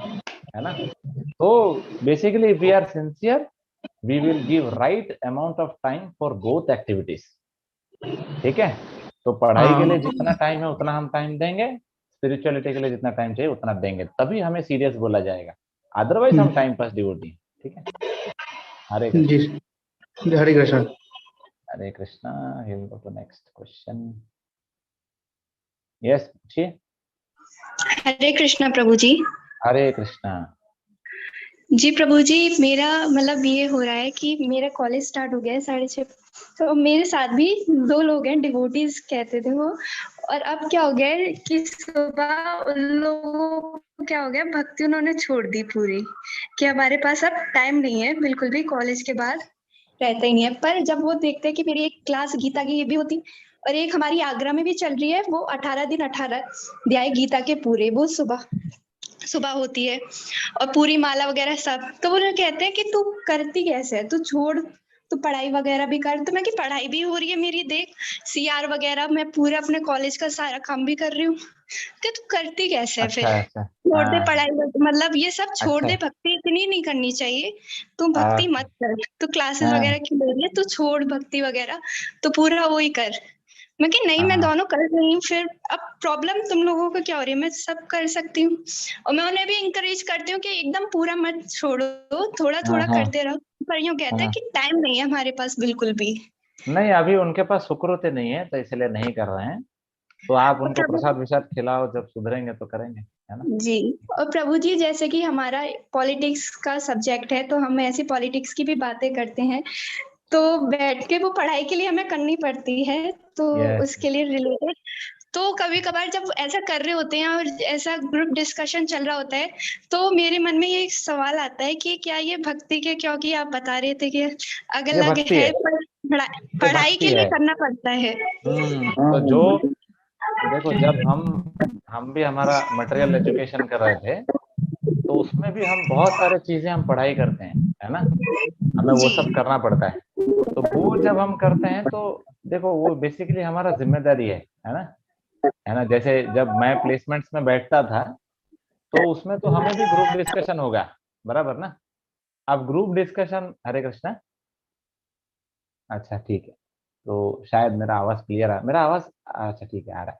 है ना। तो basically if we are sincere, we will give right amount of time for both activities. ठीक है, तो पढ़ाई के लिए जितना टाइम है उतना हम टाइम देंगे, स्पिरिचुअलिटी के लिए जितना टाइम चाहिए उतना देंगे, तभी हमें सीरियस बोला जाएगा, अदरवाइज हम टाइम पास डिवोटी हैं। ठीक है, हरे कृष्ण। जी हरे Krishna. Hare Krishna. Here we go to next question. Yes, पूछिए। हरे कृष्णा प्रभु जी। हरे कृष्णा। जी प्रभु जी, मेरा मतलब ये हो रहा है कि मेरा कॉलेज स्टार्ट हो गया है 6:30, तो मेरे साथ भी 2 लोग हैं, डिवोटीज कहते थे वो, और अब क्या हो गया है कि सुबह उन लोगों को क्या हो गया, भक्ति उन्होंने छोड़ दी पूरी, कि हमारे पास अब टाइम नहीं है बिल्कुल भी, कॉलेज के बाद रहता ही नहीं है। पर जब वो देखते हैं कि मेरी एक क्लास गीता की ये भी होती, और एक हमारी आगरा में भी चल रही है, वो 18 दिन 18 अध्याय गीता के पूरे, वो सुबह सुबह होती है, और पूरी माला वगैरह सब। तो वो लोग कहते हैं कि तू करती कैसे है, तू छोड़, तू पढ़ाई वगैरह भी कर। तो मैं कि पढ़ाई भी हो रही है मेरी, देख सीआर वगैरह मैं पूरे अपने कॉलेज का सारा काम भी कर रही हूँ, कि तू करती कैसे है फिर, अच्छा अच्छा, छोड़ दे हाँ, पढ़ाई, मतलब ये सब छोड़ अच्छा, दे, भक्ति इतनी नहीं करनी चाहिए, तू भक्ति हाँ, मत कर, तू क्लासेस हाँ, वगैरह क्यों ले रही है, तू छोड़ भक्ति वगैरह, तो पूरा वो ही कर। मैं कि नहीं, मैं हाँ, दोनों कर रही हूँ। फिर अब प्रॉब्लम तुम लोगों को क्या हो रही है, मैं सब कर सकती हूँ, और मैं उन्हें भी इंकरेज करती हूँ कि एकदम पूरा मत छोड़ो, थोड़ा हाँ, थोड़ा हाँ, करते रहो। पर यूं कहते हैं हाँ। कि टाइम नहीं है हमारे पास बिल्कुल भी। नहीं, अभी उनके पास सुकृति नहीं है तो इसलिए नहीं कर रहे हैं, तो आप और उनको प्रभु प्रसाद विसाद खिलाओ, जब सुधरेंगे तो करेंगे, है ना। जी, और प्रभु जी जैसे कि हमारा पॉलिटिक्स का सब्जेक्ट है, तो हम ऐसी पॉलिटिक्स की भी बातें करते हैं, तो बैठ के वो पढ़ाई के लिए हमें करनी पड़ती है, तो यस, उसके लिए रिलेटेड, तो कभी कभार जब ऐसा कर रहे होते हैं और ऐसा ग्रुप डिस्कशन चल रहा होता है, तो मेरे मन में ये एक सवाल आता है कि क्या ये भक्ति के, क्योंकि आप बता रहे थे कि ये अलग भक्ति है, है, पर ये पढ़ाई भक्ति के लिए है। करना पड़ता है। तो जो, देखो जब हम भी हमारा मटेरियल एजुकेशन कर रहे थे, तो उसमें भी हम बहुत सारे चीजें हम पढ़ाई करते हैं, है ना, हमें वो जी सब करना पड़ता है। तो वो जब हम करते हैं तो देखो वो बेसिकली हमारा जिम्मेदारी है ना, है ना। जैसे जब मैं प्लेसमेंट्स में बैठता था, तो उसमें तो हमें भी ग्रुप डिस्कशन होगा, बराबर ना। अब ग्रुप डिस्कशन, हरे कृष्णा, अच्छा ठीक है, तो शायद मेरा आवाज क्लियर आ, मेरा आवाज, अच्छा ठीक है, आ रहा है।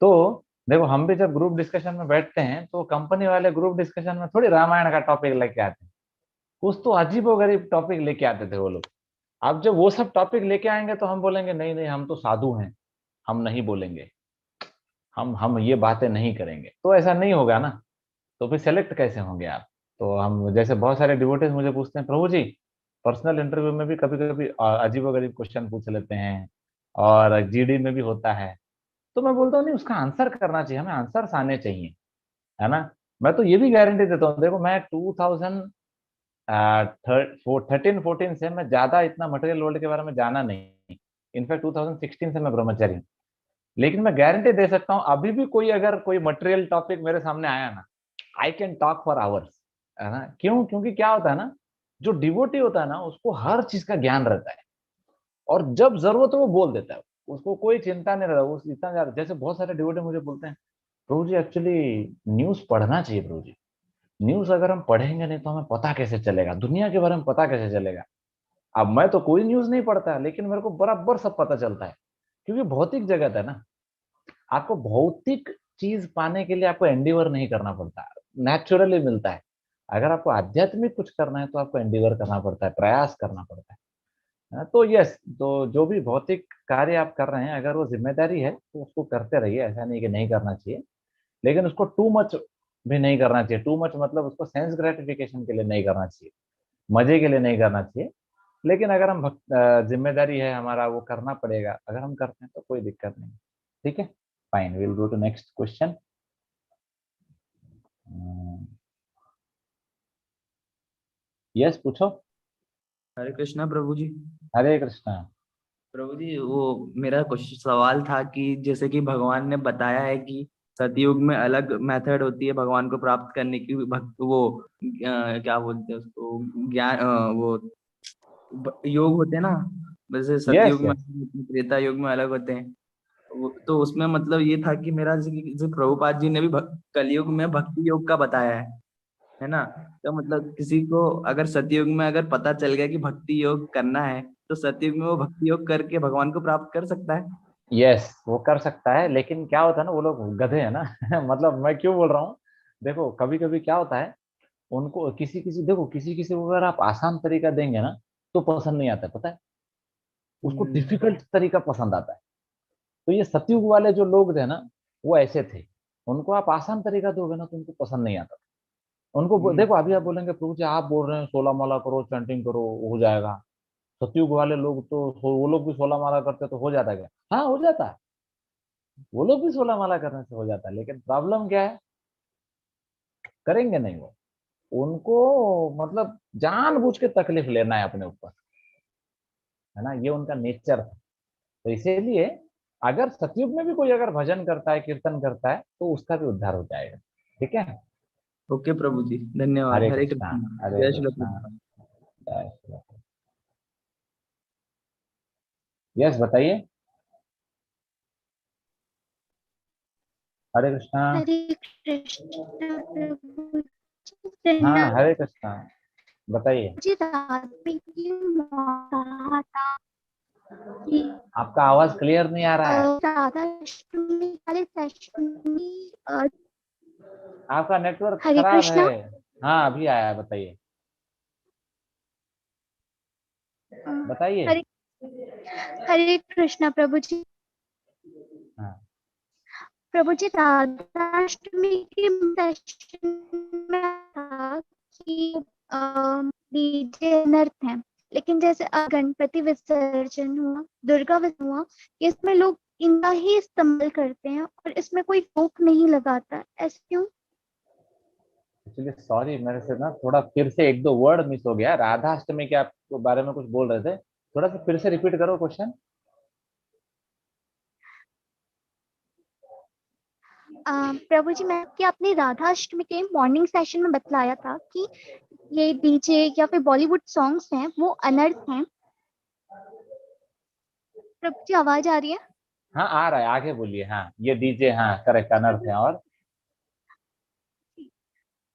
तो देखो हम भी जब ग्रुप डिस्कशन में बैठते हैं, तो कंपनी वाले ग्रुप डिस्कशन में थोड़ी रामायण का टॉपिक लेके आते हैं, कुछ तो अजीबोगरीब टॉपिक लेके आते थे वो लोग। अब जब वो सब टॉपिक लेके आएंगे तो हम बोलेंगे नहीं नहीं, हम तो साधु हैं, हम नहीं बोलेंगे, हम ये बातें नहीं करेंगे, तो ऐसा नहीं होगा ना। तो फिर सेलेक्ट कैसे होंगे आप। तो हम जैसे बहुत सारे डिवोटीज मुझे पूछते हैं, प्रभु जी पर्सनल इंटरव्यू में भी कभी कभी अजीबोगरीब क्वेश्चन पूछ लेते हैं, और जीडी में भी होता है, तो मैं बोलता हूँ नहीं, उसका आंसर करना चाहिए, हमें आंसर्स आने चाहिए, है ना। मैं तो ये भी गारंटी देता हूँ, देखो मैं 2013-14 से मैं ज्यादा इतना मटेरियल वर्ल्ड के बारे में जाना नहीं, इनफैक्ट 2016 से मैं ब्रह्मचारी हूँ। लेकिन मैं गारंटी दे सकता हूँ, अभी भी कोई अगर कोई मटेरियल टॉपिक मेरे सामने आया ना, I can talk for hours, है ना। क्यों? क्योंकि क्या होता है ना, जो डिवोटी होता है ना, उसको हर चीज का ज्ञान रहता है, और जब जरूरत हो वो बोल देता है, उसको कोई चिंता नहीं रहता, वो इतना ज्यादा। जैसे बहुत सारे डिवोटी मुझे बोलते हैं, प्रभु जी एक्चुअली न्यूज पढ़ना चाहिए प्रभु जी, न्यूज अगर हम पढ़ेंगे नहीं तो हमें पता कैसे चलेगा, दुनिया के बारे में पता कैसे चलेगा। अब मैं तो कोई न्यूज नहीं पढ़ता, लेकिन मेरे को बराबर सब पता चलता है, क्योंकि भौतिक जगत है ना। आपको भौतिक चीज पाने के लिए आपको एंडिवर नहीं करना पड़ता, नेचुरली मिलता है। अगर आपको आध्यात्मिक कुछ करना है तो आपको एंडिवर करना पड़ता है, प्रयास करना पड़ता है ना? तो यस, तो जो भी भौतिक कार्य आप कर रहे हैं, अगर वो जिम्मेदारी है तो उसको करते रहिए, ऐसा नहीं कि नहीं करना चाहिए, लेकिन उसको टू मच भी नहीं करना चाहिए। टू मच मतलब उसको सेंस ग्रेटिफिकेशन के लिए नहीं करना चाहिए, मजे के लिए नहीं करना चाहिए। लेकिन अगर हम जिम्मेदारी है हमारा, वो करना पड़ेगा, अगर हम करते हैं तो कोई दिक्कत नहीं। ठीक है, fine, will go to next question. Yes, पूछो। हरे कृष्णा प्रभु जी। हरे कृष्णा। प्रभु जी वो मेरा क्वेश्चन सवाल था कि जैसे कि भगवान ने बताया है कि सतयुग में अलग मेथड होती है भगवान को प्राप्त करने की, भक्त वो क्या बोलते हैं उसको, ज्ञान वो योग होते हैं ना, वैसे यस सतयुग में यस। अलग होते हैं, त्रेता युग में अलग होते हैं। तो उसमें मतलब ये था कि मेरा जैसे प्रभुपाद जी ने भी कलयुग में भक्ति योग का बताया है ना। तो मतलब किसी को अगर सतयुग में अगर पता चल गया कि भक्ति योग करना है, तो सतयुग में वो भक्ति योग करके भगवान को प्राप्त कर सकता है। यस वो कर सकता है, लेकिन क्या होता है ना, वो लोग गधे हैं ना। मतलब मैं क्यों बोल रहा हूँ, देखो कभी कभी क्या होता है, उनको किसी किसी, देखो किसी किसी को अगर आप आसान तरीका देंगे ना तो पसंद नहीं आता है, पता है, उसको डिफिकल्ट तरीका पसंद आता है। तो ये सतयुग वाले जो लोग थे ना, वो ऐसे थे, उनको आप आसान तरीका दोगे ना तो उनको पसंद नहीं आता। देखो अभी आप बोलेंगे प्रभु जी आप बोल रहे हैं 16 माला करो, चैंटिंग करो, हो जाएगा। सतयुग वाले लोग तो वो लोग भी 16 माला करते तो हो जाता क्या? हाँ हो जाता है, वो लोग भी 16 माला करने से हो जाता है, लेकिन प्रॉब्लम क्या है, करेंगे नहीं वो। उनको मतलब जानबूझ के तकलीफ लेना है अपने ऊपर, है ना, ये उनका नेचर है। तो इसीलिए अगर सतयुग में भी कोई अगर भजन करता है, कीर्तन करता है, तो उसका भी उद्धार हो जाएगा। ठीक है। ओके प्रभु जी, धन्यवाद। हरे हरे कृष्णा। कृष्ण। हरे जय श्री कृष्णा। प्रभुपाद। जय श्री कृष्ण। यस बताइए। हरे कृष्णा। हरे कृष्ण प्रभु हाँ जी। हरे कृष्णा, बताइए। जी रात में ये कहा था कि आपका आवाज क्लियर नहीं आ रहा है। राधा अष्टमी वाले सेशन में आपका नेटवर्क हरे खराब है। कृष्णा। हाँ अभी आया, बताइए। अ, बताइए। हरे हरे कृष्णा प्रभु जी। हाँ प्रभु जी राधाष्टमी के सेशन में था कि डीजे अनर्थ है, लेकिन जैसे गणपति विसर्जन हुआ, दुर्गा विसर्जन हुआ, इसमें लोग इनका ही इस्तेमाल करते हैं और इसमें कोई रोक नहीं लगाता, ऐसे क्यों? एक्चुअली सॉरी, मेरे से ना थोड़ा फिर से एक दो वर्ड मिस हो गया। राधा अष्टमी के आप बारे में कुछ बोल रहे थे, थोड़ा सा फिर से रिपीट करो क्वेश्चन। प्रभु जी मैं कि आपने राधा अष्टमी के मॉर्निंग सेशन में बतलाया था कि ये डीजे या फिर बॉलीवुड सॉन्ग्स हैं वो अनर्थ हैं। प्रभु जी आवाज आ रही है? हाँ आ रहा है, आगे बोलिए। हाँ ये डीजे, हाँ करेक्ट, अनर्थ है। और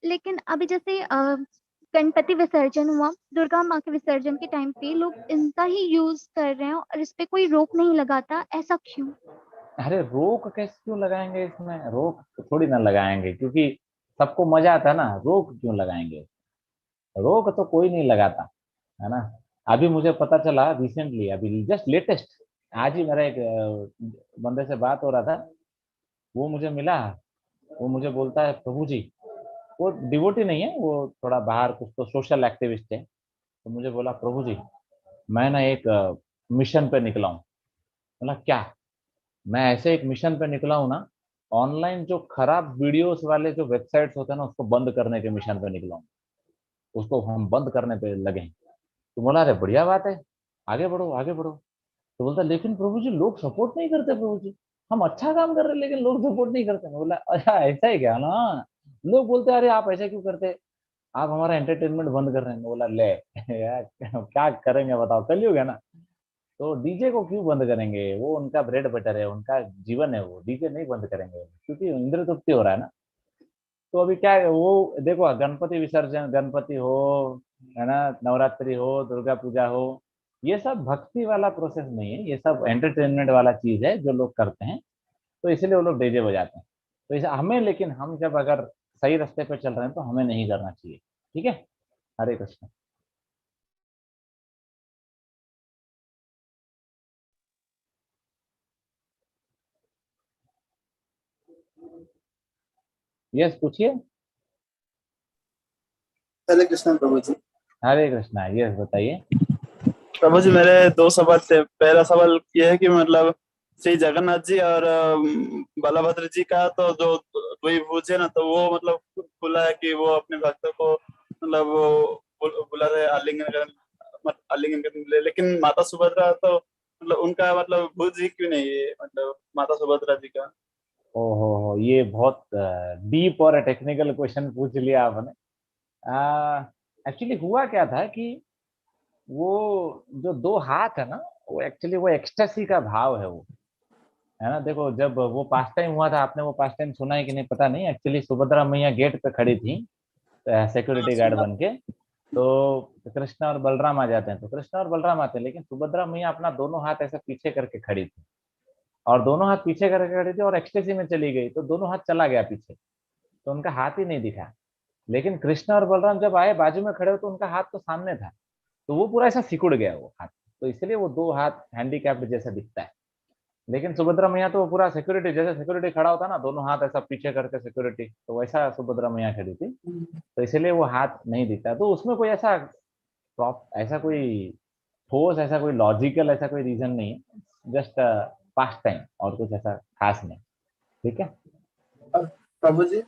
लेकिन अभी जैसे गणपति विसर्जन हुआ, दुर्गा माँ के विसर्जन के टाइम पे लोग इनका ही यूज कर रहे हैं और इस पे कोई रोक नहीं लगाता, ऐसा क्यों? अरे रोक कैसे क्यों लगाएंगे, इसमें रोक तो थोड़ी ना लगाएंगे, क्योंकि सबको मजा आता है ना, रोक क्यों लगाएंगे? रोक तो कोई नहीं लगाता, है ना। अभी मुझे पता चला रिसेंटली, अभी जस्ट लेटेस्ट, आज ही मेरा एक बंदे से बात हो रहा था, वो मुझे मिला। वो मुझे बोलता है प्रभु जी, वो डिवोटी नहीं है, वो थोड़ा बाहर कुछ तो सोशल एक्टिविस्ट है। तो मुझे बोला प्रभु जी मैं ना एक मिशन पे निकला हूँ। बोला क्या? मैं ऐसे एक मिशन पे निकला हूँ ना, ऑनलाइन जो खराब वीडियोस वाले जो वेबसाइट्स होते हैं ना, उसको बंद करने के मिशन पे निकला हूँ। उसको हम बंद करने पे लगे हैं। तो बोला अरे बढ़िया बात है, आगे बढ़ो आगे बढ़ो। तो बोलता लेकिन प्रभु जी लोग सपोर्ट नहीं करते प्रभु जी, हम अच्छा काम कर रहे हैं लेकिन लोग सपोर्ट नहीं करते। मैं बोला अच्छा ऐसा ही क्या ना, लोग बोलते हैं अरे आप ऐसा क्यों करते, आप हमारा एंटरटेनमेंट बंद कर रहे हैं। मैं बोला ले यार क्या करेंगे बताओ, कलयुग है ना। तो डीजे को क्यों बंद करेंगे, वो उनका ब्रेड बटर है, उनका जीवन है, वो डीजे नहीं बंद करेंगे क्योंकि इंद्र तृप्ति हो रहा है ना। तो अभी क्या है, वो देखो गणपति विसर्जन, गणपति हो, है ना, नवरात्रि हो, दुर्गा पूजा हो, ये सब भक्ति वाला प्रोसेस नहीं है, ये सब एंटरटेनमेंट वाला चीज है जो लोग करते हैं। तो इसलिए वो लोग डीजे बजाते हैं। तो इसे हमें, लेकिन हम जब अगर सही रास्ते पे चल रहे हैं तो हमें नहीं करना चाहिए। ठीक है। हरे कृष्ण। यस पूछिए। हरे कृष्ण प्रभु जी। हरे कृष्णा, यस बताइए। प्रभु जी मेरे दो सवाल थे। पहला सवाल ये है कि मतलब श्री जगन्नाथ जी और बलभद्र जी का तो जो द्विभुज है ना, तो वो मतलब खुला है कि वो अपने भक्तों को मतलब वो बुला रहे आलिंगन करने, आलिंगन करने के लिए, लेकिन माता सुभद्रा तो मतलब उनका मतलब भुज ही क्यों नहीं है, मतलब माता सुभद्रा जी का? ओहो, ये बहुत डीप और टेक्निकल क्वेश्चन पूछ लिया आपने। एक्चुअली हुआ क्या था कि वो जो दो हाथ है ना, वो एक्चुअली वो एक्सटेसी का भाव है वो, है ना। देखो जब वो पास टाइम हुआ था, आपने वो पास टाइम सुना है कि नहीं पता नहीं, एक्चुअली सुभद्रा मैया गेट पे खड़ी थी हाँ, सिक्योरिटी गार्ड सुना। बन के। तो कृष्ण और बलराम आ जाते हैं, तो कृष्ण और बलराम आते हैं, लेकिन सुभद्रा मैया अपना दोनों हाथ ऐसे पीछे करके खड़ी थी, और दोनों हाथ पीछे करके खड़ी थी, और एक्सटेसी में चली गई तो दोनों हाथ चला गया पीछे, तो उनका हाथ ही नहीं दिखा। लेकिन कृष्ण और बलराम जब आए बाजू में खड़े हो तो उनका हाथ तो सामने था, तो वो पूरा ऐसा सिकुड़ गया वो हाथ, तो इसलिए वो दो हाथ हैंडीकैप्ड जैसा दिखता है। लेकिन सुभद्रा मैया तो वो पूरा सिक्योरिटी जैसे सिक्योरिटी खड़ा होता ना, दोनों हाथ ऐसा पीछे करके सिक्योरिटी, तो वैसा सुभद्रा मैया खड़ी थी, तो इसीलिए वो हाथ नहीं दिखता। तो उसमें कोई ऐसा ऐसा कोई ठोस, ऐसा कोई लॉजिकल, ऐसा कोई रीजन नहीं है, जस्ट पास्ट टाइम, और कुछ ऐसा खास नहीं। ठीक है। और प्रभु जी,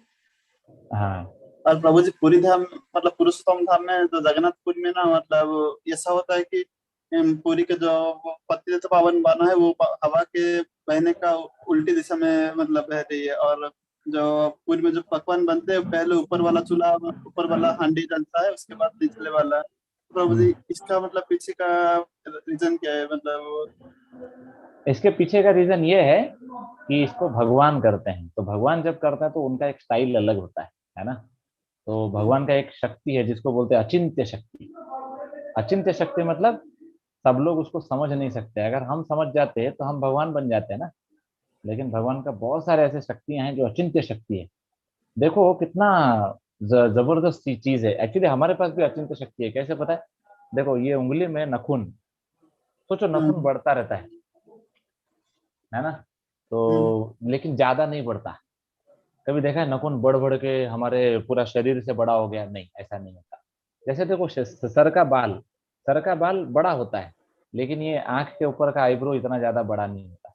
हाँ और प्रभु जी पुरी धाम मतलब पुरुषोत्तम धाम में जो जगन्नाथपुरी में ना, मतलब ऐसा होता है कि पुरी के जो वो पतित पावन बना है वो हवा के बहने का उल्टी दिशा में मतलब बह रही है, और जो पुरी में जो पकवान बनते हैं पहले ऊपर वाला चूल्हा, ऊपर वाला हांडी जलता है, उसके बाद निचले वाला। प्रभु जी इसका मतलब पीछे का रीजन क्या है, मतलब? इसके पीछे का रीजन ये है कि इसको भगवान करते हैं, तो भगवान जब करते हैं तो उनका एक स्टाइल अलग होता है ना। तो भगवान का एक शक्ति है जिसको बोलते हैं अचिंत्य शक्ति। अचिंत्य शक्ति मतलब सब लोग उसको समझ नहीं सकते, अगर हम समझ जाते हैं तो हम भगवान बन जाते हैं ना। लेकिन भगवान का बहुत सारे ऐसे शक्तियां हैं जो अचिंत्य शक्ति है। देखो कितना जबरदस्त चीज है। एक्चुअली हमारे पास भी अचिंत्य शक्ति है, कैसे पता है? देखो ये उंगली में नखून, सोचो नखून बढ़ता रहता है ना। तो लेकिन ज्यादा नहीं बढ़ता। कभी देखा है नखून बढ़ बढ़ के हमारे पूरा शरीर से बड़ा हो गया? नहीं, ऐसा नहीं होता। जैसे देखो सर का बाल बड़ा होता है, लेकिन ये आंख के ऊपर का आईब्रो इतना ज्यादा बड़ा नहीं होता।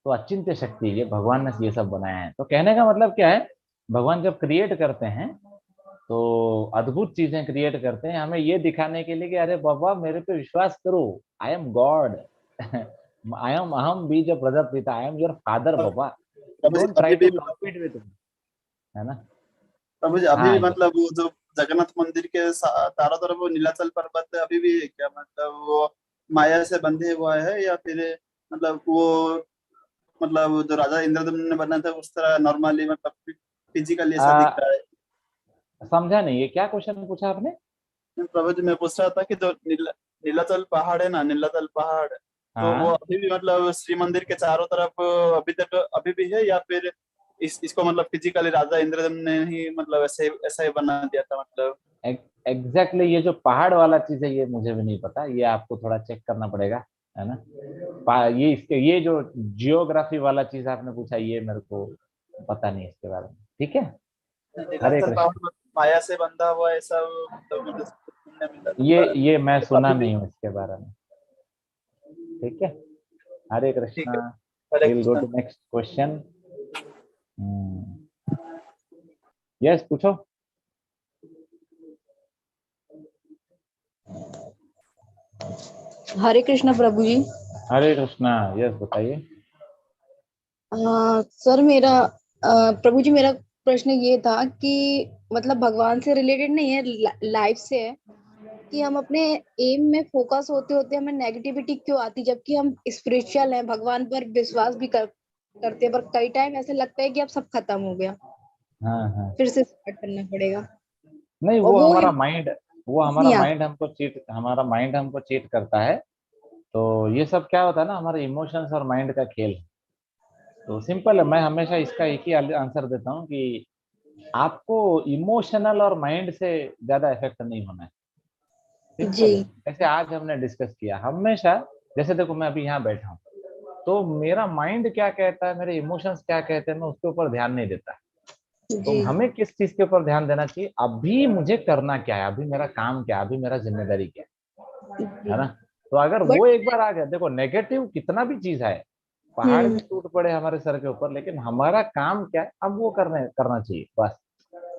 तो अचिंत्य शक्ति, ये भगवान ने ये सब बनाया है। तो कहने का मतलब क्या है, भगवान जब क्रिएट करते हैं तो अद्भुत चीजें क्रिएट करते हैं हमें ये दिखाने के लिए कि अरे बाबा मेरे पे विश्वास करो, आई एम गॉड, अहम बीज प्रजापिता, आई एम योर फादर बाबा, प्रभु जी डोंट ट्राई अभी भी टू कॉम्पीट विद मी, है ना। प्रभु जी अभी हाँ भी मतलब वो जो जगन्नाथ मंदिर के चारों तरफ वो नीलाचल पर्वत अभी भी है क्या, मतलब वो माया से बंधे हुआ है, या फिर मतलब वो मतलब जो राजा इंद्रदमन ने बनाया था उस तरह नॉर्मली मतलब फिजिकली ऐसा दिख आ, रहा है? समझा नहीं, ये क्या क्वेश्चन पूछा आपने? प्रभु जी मैं पूछ रहा था कि जो नीलाचल पहाड़ है ना, नीलाचल पहाड़, तो वो हाँ अभी भी मतलब श्री मंदिर के चारों तरफ अभी तक अभी भी है, या फिर इसको मतलब फिजिकली राजा इंद्रदमन ने ही मतलब ऐसे ऐसा ही बना दिया था, मतलब? एग्जैक्टली ये जो पहाड़ वाला चीज है ये मुझे भी नहीं पता, ये आपको थोड़ा चेक करना पड़ेगा, है ना। ये इसके ये जो जियोग्राफी वाला चीज आपने पूछा ये मेरे को पता नहीं इसके बारे में। ठीक है। हरे नीलाचल कृष्ण। पहाड़ माया से बंधा हुआ ऐसा मतलब मुझे सुनने मिला था, ये मैं तो सुना अभी भी नहीं हूँ इसके बारे में। ठीक है। हरे ठीक कृष्णा। है। Hare will go Krishna. To next question. Yes पूछो। हरे कृष्ण प्रभु जी। हरे कृष्णा। यस बताइए। सर मेरा प्रभु जी मेरा प्रश्न ये था कि मतलब भगवान से रिलेटेड नहीं है, लाइफ से है कि हम अपने एम में फोकस होते होते हमें नेगेटिविटी क्यों आती, जबकि हम स्पिरिचुअल हैं, भगवान पर विश्वास भी करते हैं, पर कई टाइम ऐसा लगता है कि अब सब खत्म हो गया, हाँ हाँ। फिर से स्टार्ट करना पड़ेगा, नहीं, और वो वो हमारा माइंड, वो हमारा नहीं आता। माइंड हमको चीट, हमारा माइंड हमको चीट करता है। तो ये सब क्या होता है ना, हमारे इमोशंस और माइंड का खेल है। तो सिंपल है, मैं हमेशा इसका एक ही आंसर देता हूँ कि आपको इमोशनल और माइंड से ज्यादा इफेक्ट नहीं होना है। जी सिंपल है, जैसे आज हमने डिस्कस किया हमेशा। जैसे देखो मैं अभी यहाँ बैठा हूँ, तो मेरा माइंड क्या कहता है, मेरे इमोशंस क्या कहते हैं, मैं उसके ऊपर ध्यान नहीं देता। तो जी हमें किस चीज के ऊपर ध्यान देना चाहिए, अभी मुझे करना क्या है, अभी मेरा काम क्या है, अभी मेरा जिम्मेदारी क्या है जी। ना। तो अगर बट वो एक बार आ गया, देखो नेगेटिव कितना भी चीज है, पहाड़ भी टूट पड़े हमारे सर के ऊपर, लेकिन हमारा काम क्या है, अब वो करना चाहिए बस।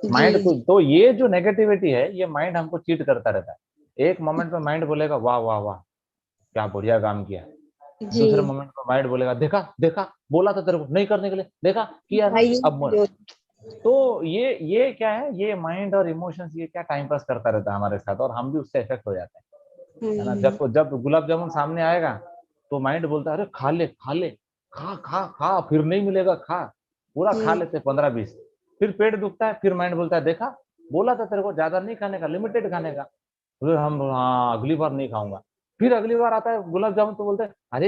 माइंड को, जी तो ये जो नेगेटिविटी है ये माइंड हमको चीट करता रहता है। एक मोमेंट में माइंड बोलेगा वाह वाह वाह क्या बढ़िया काम किया, जी दूसरे मोमेंट में माइंड बोलेगा देखा देखा, बोला था तेरे को नहीं करने के लिए, देखा किया ना, हाँ, ये अब मर। तो ये क्या है, ये माइंड और इमोशंस ये क्या टाइम पास करता रहता है हमारे साथ, और हम भी उससे इफेक्ट हो जाते हैं, है ना। जब गुलाब जामुन सामने आएगा तो माइंड बोलता है अरे खा ले खा ले, खा खा खा, फिर नहीं मिलेगा, खा, पूरा खा लेते 15-20, फिर पेट दुखता है, फिर माइंड बोलता है देखा बोला था तेरे को ज्यादा नहीं खाने का, लिमिटेड खाने का, फिर हम हाँ अगली बार नहीं खाऊंगा। फिर अगली बार आता है गुलाब जामुन तो बोलते हैं अरे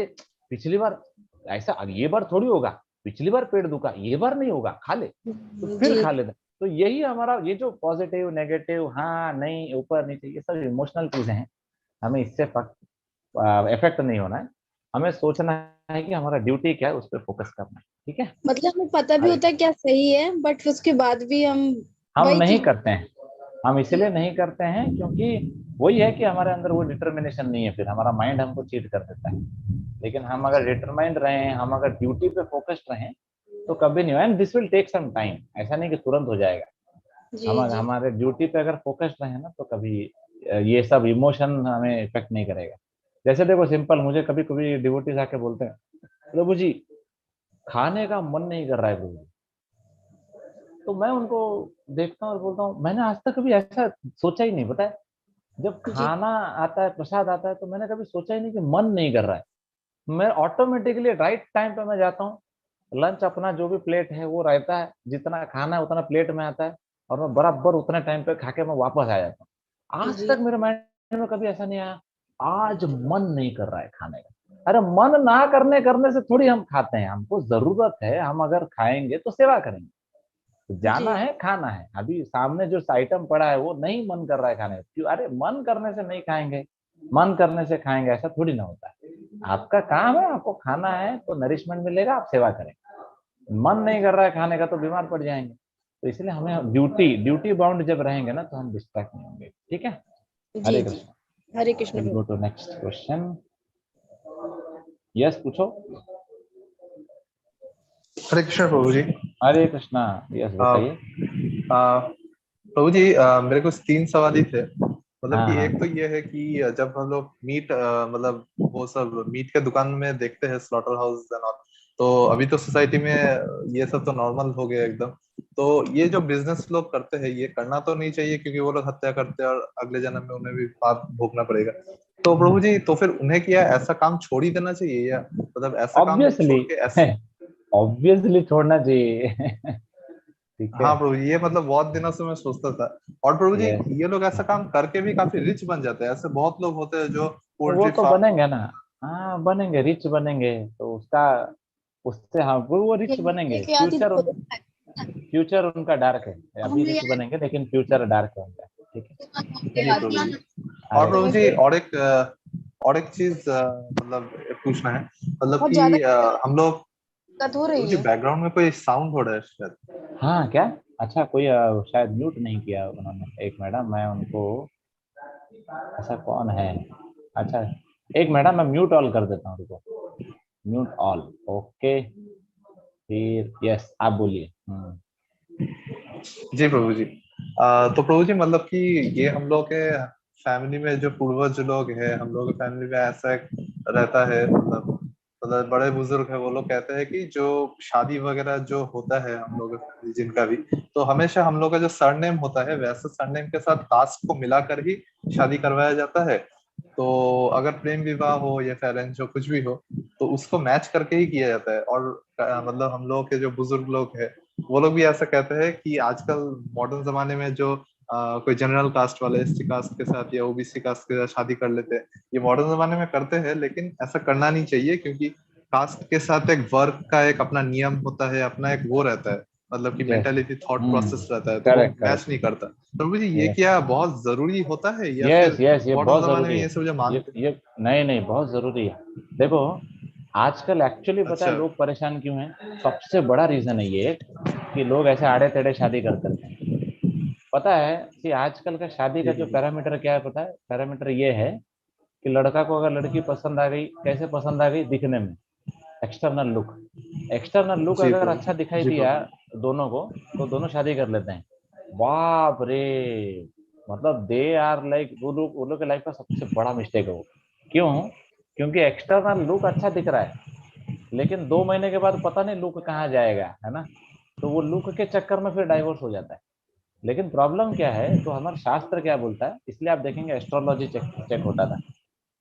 पिछली बार ऐसा, ये बार थोड़ी होगा, पिछली बार पेट दुखा, ये बार नहीं होगा, खा ले, तो फिर खा लेते। तो यही हमारा ये जो पॉजिटिव नेगेटिव, हाँ नहीं ऊपर नीचे, ये सब इमोशनल चीजें हैं, हमें इससे इफेक्ट नहीं होना है, हमें सोचना है कि हमारा ड्यूटी क्या है, उस पर फोकस करना है, ठीक है। मतलब हमें पता भी होता है क्या सही है, बट उसके बाद भी हम वही नहीं चीज करते हैं, हम इसलिए नहीं करते हैं क्योंकि वही है कि हमारे अंदर वो डिटर्मिनेशन नहीं है, फिर हमारा माइंड हमको चीट कर देता है। लेकिन हम अगर डिटरमाइंड रहे, हम अगर ड्यूटी पे फोकस्ड रहें तो कभी नहीं, and this will take some time, ऐसा नहीं कि तुरंत हो जाएगा। हम हमारे ड्यूटी पे अगर फोकस्ड रहे ना तो कभी ये सब इमोशन हमें इफेक्ट नहीं करेगा। जैसे देखो सिंपल, मुझे कभी कभी डिवोटीज आके बोलते हैं प्रभु जी खाने का मन नहीं कर रहा है प्रभु जी, तो मैं उनको देखता हूँ और बोलता हूँ मैंने आज तक कभी ऐसा सोचा ही नहीं, पता है जब खाना आता है, प्रसाद आता है, तो मैंने कभी सोचा ही नहीं कि मन नहीं कर रहा है। मैं ऑटोमेटिकली राइट टाइम पे मैं जाता हूँ, लंच अपना जो भी प्लेट है वो रहता है, जितना खाना है उतना प्लेट में आता है, और मैं बराबर उतने टाइम पे खा के मैं वापस आ जाता हूँ। आज तक मेरे माइंड में कभी ऐसा नहीं आया आज मन नहीं कर रहा है खाने का। अरे मन ना करने से थोड़ी हम खाते हैं, हमको जरूरत है, हम अगर खाएंगे तो सेवा करेंगे, तो जाना है खाना है, अभी सामने जो आइटम पड़ा है वो नहीं मन कर रहा है खाने, क्यों, अरे मन करने से नहीं खाएंगे, मन करने से खाएंगे, ऐसा थोड़ी ना होता है। आपका काम है, आपको खाना है तो नरिशमेंट मिलेगा, आप सेवा करेंगे। मन नहीं कर रहा है खाने का तो बीमार पड़ जाएंगे। तो इसलिए हमें ड्यूटी बाउंड जब रहेंगे ना तो हम डिस्ट्रैक्ट नहीं होंगे, ठीक है। Hare Krishna. Hare Krishna. Go to next question. Yes पूछो। हरे कृष्ण प्रभु जी। हरे कृष्णा। यस बताइए। प्रभु जी मेरे कुछ 3 सवाल ही थे। मतलब कि हाँ। एक तो ये है कि जब हम लोग मीट मतलब वो सब मीट के दुकान में देखते हैं, स्लॉटर हाउस एंड ऑल, तो अभी तो सोसाइटी में ये सब तो नॉर्मल हो गया एकदम। तो ये जो बिजनेस लोग करते हैं ये करना तो नहीं चाहिए, क्योंकि वो लोग हत्या करते हैं और अगले जन्म में उन्हें भी पाप भोगना पड़ेगा। तो प्रभु जी तो फिर उन्हें क्या ऐसा काम छोड़ ही देना चाहिए, या मतलब ऐसा काम छोड़ के ऐसे ऑब्वियसली छोड़ना चाहिए। ठीक है। हाँ प्रभु जी, ये मतलब बहुत दिनों से मैं सोचता था। और प्रभु जी ये लोग ऐसा काम करके भी काफी रिच बन जाते हैं, ऐसे बहुत लोग होते हैं जो वो पोल्ट्री तो फार्म। बनेंगे ना, हाँ बनेंगे, रिच बनेंगे, तो उसका उससे हाँ वो रिच बनेंगे। फ्यूचर उनका डार्क है, अभी रिच बनेंगे लेकिन फ्यूचर डार्क है उनका, ठीक है। जी प्रभु जी। और प्रभु जी और एक चीज मतलब पूछना है, मतलब कि हम लोग जी बैकग्राउंड में कोई साउंड हो रहा है शायद। हाँ क्या, अच्छा कोई शायद म्यूट नहीं किया उन्होंने, एक मैडम मैं उनको, ऐसा कौन है, अच्छा एक मैडम मैं म्यूट ऑल कर देता हूँ, रुको, म्यूट ऑल, ओके, फिर यस आप बोलिए। जी प्रभु जी। तो प्रभु जी मतलब कि ये हम लोग के फैमिली में जो पूर्वज लोग हैं, हम लोग के फैमिली में ऐसा एक रहता है, मतलब बड़े बुजुर्ग है वो लोग कहते हैं कि जो शादी वगैरह जो होता है हम लोग जिनका भी, तो हमेशा हम लोग का जो सरनेम होता है वैसे सरनेम के साथ कास्ट को मिलाकर ही शादी करवाया जाता है। तो अगर प्रेम विवाह हो या फिर अरेंज हो, कुछ भी हो, तो उसको मैच करके ही किया जाता है। और मतलब हम लोग के जो बुजुर्ग लोग हैं वो लोग भी ऐसा कहते हैं कि आजकल मॉडर्न जमाने में जो कोई जनरल कास्ट वाले एसटी कास्ट के साथ या ओबीसी कास्ट के साथ शादी कर लेते हैं, ये मॉडर्न जमाने में करते हैं, लेकिन ऐसा करना नहीं चाहिए, क्योंकि कास्ट के साथ एक वर्क का एक अपना नियम होता है, अपना एक वो रहता है, मतलब कि मेंटालिटी थॉट प्रोसेस रहता है, तो वो मैच नहीं करता। तो मुझे ये क्या बहुत जरूरी होता है, या यस फिर यस ये मॉडर्न बहुत जमाने जरूरी में है, ये सब जो मानते ये नहीं बहुत जरूरी है। देखो आजकल एक्चुअली पता है लोग परेशान क्यों हैं, सबसे बड़ा रीजन है ये कि लोग ऐसे आड़े टेढ़े शादी करते हैं। पता है कि आजकल का शादी का जो पैरामीटर क्या है, पता है पैरामीटर ये है कि लड़का को अगर लड़की पसंद आ गई, कैसे पसंद आ गई, दिखने में, एक्सटर्नल लुक, एक्सटर्नल लुक अगर अच्छा दिखाई दिया दोनों को तो दोनों शादी कर लेते हैं। बाप रे, मतलब दे आर लाइक वो लोग के लाइफ का सबसे बड़ा मिस्टेक है वो। क्यों? क्योंकि एक्सटर्नल लुक अच्छा दिख रहा है, लेकिन 2 महीने के बाद पता नहीं लुक कहाँ जाएगा, है ना। तो वो लुक के चक्कर में फिर डाइवोर्स हो जाता है। लेकिन प्रॉब्लम क्या है, तो हमारा शास्त्र क्या बोलता है, इसलिए आप देखेंगे एस्ट्रोलॉजी चेक होता था,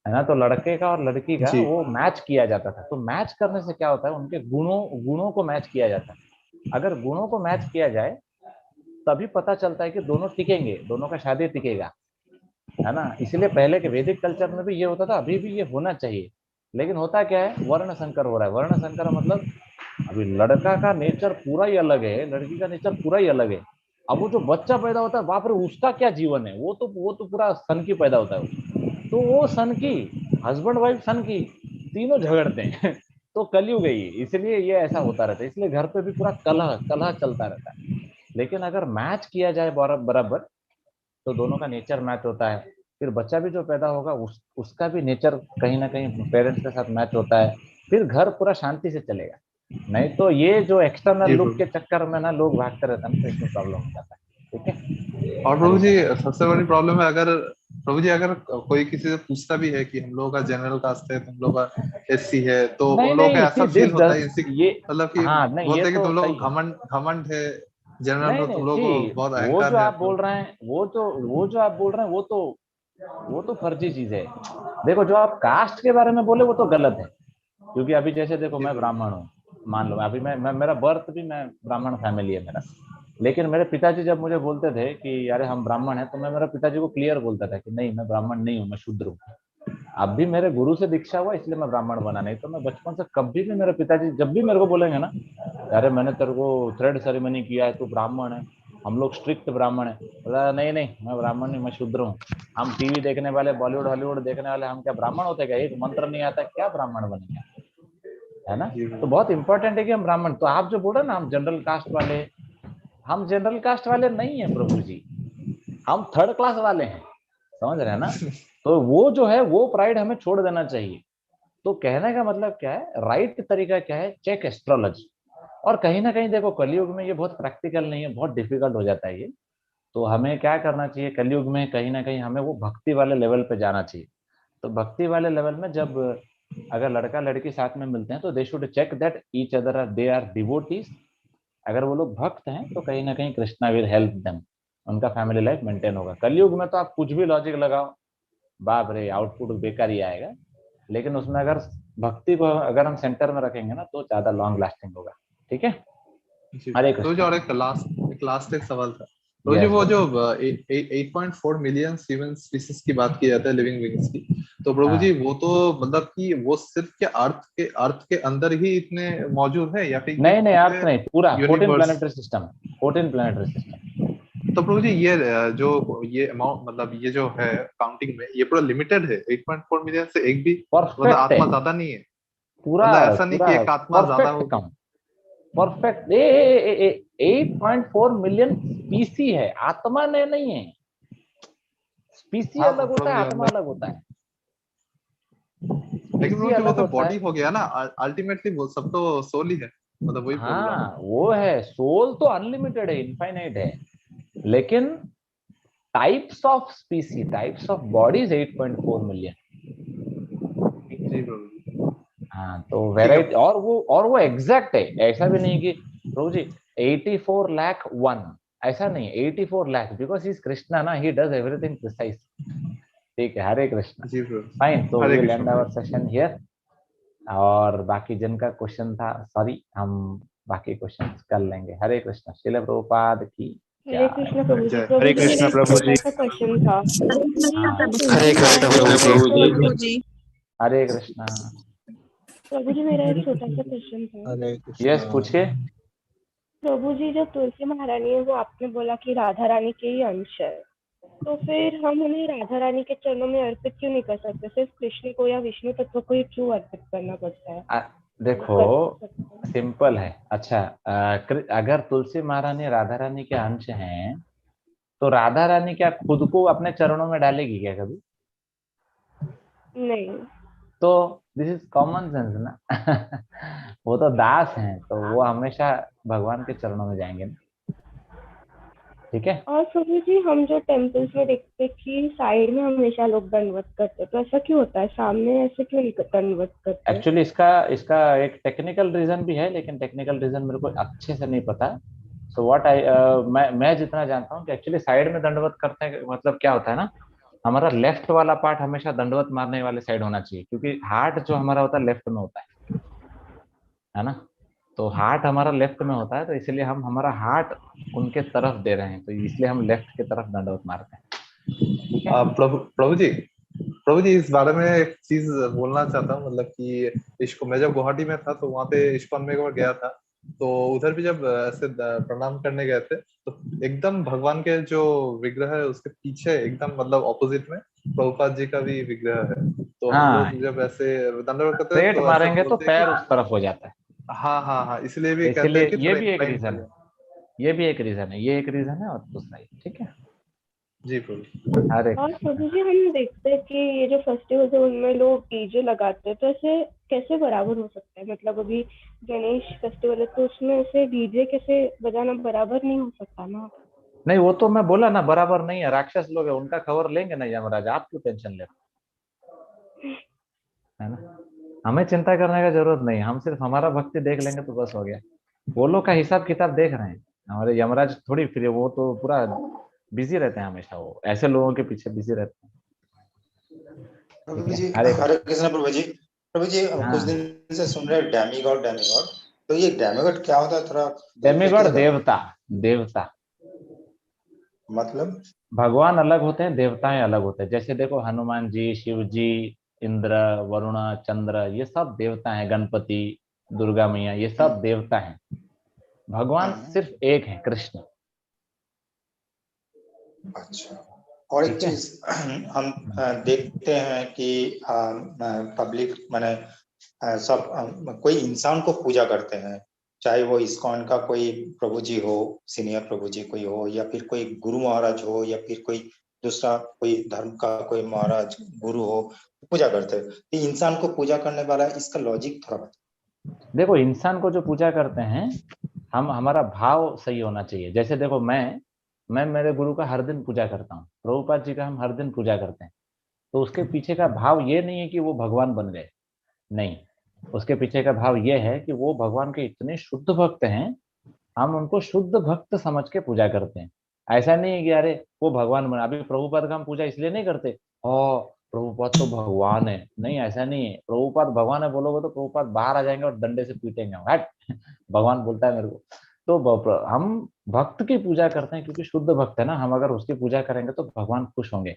है ना। तो लड़के का और लड़की का जी वो मैच किया जाता था। तो मैच करने से क्या होता है, उनके गुणों को मैच किया जाता है। अगर गुणों को मैच किया जाए तभी पता चलता है कि दोनों टिकेंगे, दोनों का शादी टिकेगा, है ना। इसलिए पहले के वैदिक कल्चर में भी ये होता था, अभी भी ये होना चाहिए। लेकिन होता क्या है, वर्ण संकर हो रहा है। वर्ण संकर मतलब अभी लड़का का नेचर पूरा ही अलग है, लड़की का नेचर पूरा ही अलग है। अब वो जो बच्चा पैदा होता है, बाप रे उसका क्या जीवन है, वो तो पूरा सन की पैदा होता है वो। तो वो सन की, हस्बैंड वाइफ सन की, तीनों झगड़ते हैं। तो कलयुग है ये, इसलिए ये ऐसा होता रहता है। इसलिए घर पे भी पूरा कलह कलह चलता रहता है। लेकिन अगर मैच किया जाए बराबर, तो दोनों का नेचर मैच होता है। फिर बच्चा भी जो पैदा होगा उसका भी नेचर कहीं ना कहीं पेरेंट्स के साथ मैच होता है। फिर घर पूरा शांति से चलेगा। नहीं तो ये जो एक्सटर्नल जी लुक के प्रभु। चक्कर में ना लोग भागते रहते हैं, तो इसमें प्रॉब्लम हो जाता है। ठीक है, और हरे प्रभु जी कृष्ण। सबसे बड़ी प्रॉब्लम है, अगर प्रभु जी अगर कोई किसी से पूछता भी है कि हम लोगों का जनरल कास्ट है, तुम लोग का एससी है, तो नहीं उन लोगों का नहीं, ऐसा सी फील दिस होता है डज इनसे, ये, मतलब कि हाँ नहीं ये बोलते हैं कि तो तुम लोग सही को है। घमंड घमंड है, जनरल नहीं में नहीं तुम लोग सी, को बहुत वो अहंकार जो है, आप तो बोल रहे हैं वो जो आप बोल रहे हैं वो तो फर्जी चीज है। देखो, जो आप कास्ट के बारे में बोले वो तो गलत है। क्योंकि अभी जैसे देखो, जी मैं प्रभु। ब्राह्मण हूँ, मान लो अभी मैं मेरा बर्थ भी, मैं ब्राह्मण फैमिली है मेरा। लेकिन मेरे पिताजी जब मुझे बोलते थे कि अरे हम ब्राह्मण हैं, तो मैं मेरे पिताजी को क्लियर बोलता था कि नहीं, मैं ब्राह्मण नहीं हूँ, मैं शूद्र हूँ। अब भी मेरे गुरु से दीक्षा हुआ इसलिए मैं ब्राह्मण बना, नहीं तो मैं बचपन से कभी भी, मेरे पिताजी जब भी मेरे को बोलेंगे ना, अरे मैंने तेरे को थ्रेड सेरेमनी किया है, तू ब्राह्मण है, हम लोग स्ट्रिक्ट ब्राह्मण है, बोला नहीं नहीं मैं ब्राह्मण नहीं, मैं शूद्र हूँ। हम टीवी देखने वाले, बॉलीवुड हॉलीवुड देखने वाले, हम क्या ब्राह्मण होते क्या? एक मंत्र नहीं आता क्या ब्राह्मण बनेंगे, है ना। जी तो प्रभु। बहुत इंपॉर्टेंट है कि हम ब्राह्मण। तो आप जो बोल रहे हैं ना, हम जनरल कास्ट वाले, हम जनरल कास्ट वाले नहीं है प्रभु जी, हम थर्ड क्लास वाले हैं, समझ रहे हैं ना। तो वो जो है, वो प्राइड हमें छोड़ देना चाहिए। तो कहने का मतलब क्या है, राइट तरीका क्या है, चेक एस्ट्रोलॉजी। और कहीं ना कहीं देखो, कलयुग में ये बहुत प्रैक्टिकल नहीं है, बहुत डिफिकल्ट हो जाता है ये। तो हमें क्या करना चाहिए, कलयुग में कहीं ना कहीं हमें वो भक्ति वाले लेवल पे जाना चाहिए। तो भक्ति वाले लेवल में जब अगर लड़का लड़की साथ में मिलते हैं, तो they should check that each other are, they are devotees. अगर वो लोग भक्त हैं तो कहीं ना कहीं कृष्णा विल हेल्प देम, उनका फैमिली लाइफ मेंटेन होगा। कलयुग में तो आप कुछ भी लॉजिक लगाओ, बाप रे आउटपुट बेकार ही आएगा। लेकिन उसमें अगर भक्ति को अगर हम सेंटर में रखेंगे ना, तो ज्यादा लॉन्ग लास्टिंग होगा। ठीक है, जी हरे तो जो, कृष्णा। और एक लास्ट एक सवाल था तो जी, यस वो जो बोलिए। 8.4 मिलियन ह्यूमन स्पीसीज की बात की जाता है, लिविंग बीइंग्स की, तो प्रभु जी हाँ वो तो मतलब कि वो सिर्फ क्या अर्थ के अंदर ही इतने मौजूद है, या फिर ये नहीं नहीं, अर्थ पूरे नहीं, पूरा 14 universe? Planetary system, 14 planetary system. तो प्रभु जी ये जो ये अमाउंट, मतलब ये जो है काउंटिंग में, ये पूरा लिमिटेड है 8.4 मिलियन से? एक भी मतलब परफेक्ट है, आत्मा ज्यादा नहीं है? पूरा मतलब ऐसा नहीं पूरा कि एक आत्मा ज्यादा परफेक्ट होगी? काम, परफेक्ट। 8.4 मिलियन स्पीसी है, आत्मा ने नहीं है। स्पीसी हाँ अलग होता प्रभु है, जी, आत्मा मतलब अलग होता है। लेकिन स्पीसी प्रभु जी वो अलग तो होता बॉडी है। हो गया ना, अल्टीमेटली वो सब तो सोल ही है, मतलब वही बोल रहा हूँ हाँ वो है, सोल तो अनलिमिटेड है, इनफाइनाइट है। लेकिन types of स्पीसी, types of bodies 8.4 million. ठीक मैं। है। जी प्रभु जी। हाँ तो ठीक है। वेराइटी, और वो एग्जैक्ट है, ऐसा भी नहीं कि प्रभु जी 84 लाख वन, ऐसा नहीं है। 84 lakh, because he is Krishna ना, ही डज एवरीथिंग प्रिसाइज। ठीक है, हरे कृष्णा। जी प्रभु। फाइन, तो we Hare will Krishna and our प्रभु। Session here. और बाकी जिनका क्वेश्चन था, सॉरी, हम बाकी क्वेश्चन कर लेंगे। हरे कृष्णा, श्रील प्रभुपाद की हरे जय। कृष्ण प्रभु जी। जय। प्रभु हरे जी मेरा कृष्ण एक प्रभु जी। छोटा सा क्वेश्चन था। प्रभु जी हाँ, जो हरे तुलसी कृष्ण महारानी प्रभु जी। है, जी। हरे कृष्णा। प्रभु जी मेरा एक छोटा सा क्वेश्चन था। हरे यस, कृष्णा। पूछिए। प्रभु जी जो तुलसी महारानी है वो आपने बोला कि राधा रानी के ही अंश है, तो फिर हम उन्हें राधा रानी के चरणों में अर्पित क्यों नहीं कर सकते? सिर्फ कृष्ण को या विष्णु तत्व को ही क्यों अर्पित करना पड़ता है? वो देखो, कर सकते हैं। सिंपल है। अच्छा, अगर तुलसी महारानी राधा रानी के अंश हैं, तो राधा रानी क्या खुद को अपने चरणों में डालेगी क्या कभी? नहीं। तो दिस इज कॉमन सेंस ना। वो तो दास हैं, तो वो हमेशा भगवान के चरणों में जाएंगे ना। ठीक है। और प्रभु जी हम जो टेम्पल्स में देखते हैं कि साइड में हमेशा लोग दंडवत करते हैं, तो ऐसा क्यों होता है? सामने ऐसे क्यों नहीं दंडवत करते हैं? एक्चुअली इसका इसका एक टेक्निकल रीजन भी है, लेकिन टेक्निकल रीजन मेरे को अच्छे से नहीं पता। सो व्हाट आई मैं जितना जानता हूँ कि एक्चुअली साइड में दंडवत करते हैं, मतलब क्या होता है ना, हमारा लेफ्ट वाला पार्ट हमेशा दंडवत मारने वाले साइड होना चाहिए, क्योंकि हार्ट जो हमारा होता है लेफ्ट में होता है ना। तो हार्ट हमारा लेफ्ट में होता है, तो इसलिए हम हमारा हार्ट उनके तरफ दे रहे हैं, तो इसलिए हम लेफ्ट की तरफ दंडवत मारते हैं। प्रभु जी इस बारे में एक चीज बोलना चाहता हूँ, मतलब कि इसको मैं जब गुवाहाटी में था तो वहाँ पे इस्कॉन में एक बार गया था, तो उधर भी जब ऐसे प्रणाम करने गए थे तो एकदम भगवान के जो विग्रह है उसके पीछे एकदम मतलब ऑपोजिट में प्रभुपाद जी का भी विग्रह है। तो हम हाँ, लोग जब ऐसे दंडवत करते हैं स्ट्रेट तो ऐसे मारेंगे तो बोलते हैं पैर कि उस तरफ हो जाता है। हाँ, इसलिए भी कहते इसलिए हैं कि ये थोड़ा भी एक incline रीजन हो है, जाए। ये भी एक रीजन है, ये एक रीजन है और दूसरा ही। ठीक है जी प्रभु। हरे और प्रभु जी हम देखते हैं कि ये जो फेस्टिवल्स है उनमें लोग डीजे लगाते हैं, तो ऐसे कैसे बराबर हो सकता है? मतलब अभी गणेश फेस्टिवल है तो उसमें ऐसे डीजे कैसे बजाना बराबर नहीं हो सकता ना? नहीं, वो तो मैं बोला ना, बराबर नहीं है। राक्षस लोग है, उनका खबर लेंगे ना यमराज, आप क्यों टेंशन ले रहे हो? है ना, हमें चिंता करने का जरूरत नहीं, हम सिर्फ हमारा भक्ति देख लेंगे तो बस हो गया। वो लोग का हिसाब किताब देख रहे हैं, हमारे यमराज थोड़ी फ्री, वो तो पूरा बिजी रहते हैं हमेशा, वो ऐसे लोगों के पीछे बिजी रहते हैं। ठीक प्रभु है जी हरे हरे कृष्ण प्रभु जी हम कुछ हाँ, दिन से सुन रहे हैं डेमीगॉड डेमीगॉड, तो ये डेमीगॉड क्या होता है, थोड़ा ब्रीफ में डेमिगॉड कीजिएगा। देवता, देवता मतलब भगवान अलग होते हैं, देवताएं अलग होते हैं। जैसे देखो हनुमान जी, शिव जी, इंद्र, वरुण, चंद्र, ये सब देवता हैं। गणपति, दुर्गा मैया, ये सब देवता हैं। भगवान सिर्फ एक है, कृष्ण। अच्छा, और एक ठीक है। चीज हम देखते हैं कि पब्लिक माने सब कोई इंसान को पूजा करते हैं, चाहे वो इस्कॉन का कोई प्रभु जी हो, सीनियर प्रभु जी कोई हो, या फिर कोई गुरु महाराज हो, या फिर कोई दूसरा कोई धर्म का कोई महाराज गुरु हो, पूजा करते हैं। तो इंसान को पूजा करने वाला इसका लॉजिक थोड़ा देखो इंसान को जो पूजा करते हैं, हम हमारा भाव सही होना चाहिए। जैसे देखो मैं मेरे गुरु का हर दिन पूजा करता हूँ, प्रभुपाद जी का हम हर दिन पूजा करते हैं, तो उसके पीछे का भाव ये नहीं है कि वो भगवान बन गए, नहीं। उसके पीछे का भाव ये है कि वो भगवान के इतने शुद्ध भक्त हैं, हम उनको शुद्ध भक्त समझ के पूजा करते हैं। ऐसा नहीं है कि अरे वो भगवान बना, अभी प्रभुपाद का हम पूजा इसलिए नहीं करते ओ प्रभुपाद तो भगवान है, नहीं ऐसा नहीं है। प्रभुपाद भगवान है बोलोगे तो प्रभुपाद बाहर आ जाएंगे और डंडे से पीटेंगे, हट भगवान बोलता है मेरे को। तो हम भक्त की पूजा करते हैं, क्योंकि शुद्ध भक्त है ना हम, अगर उसकी पूजा करेंगे तो भगवान खुश होंगे,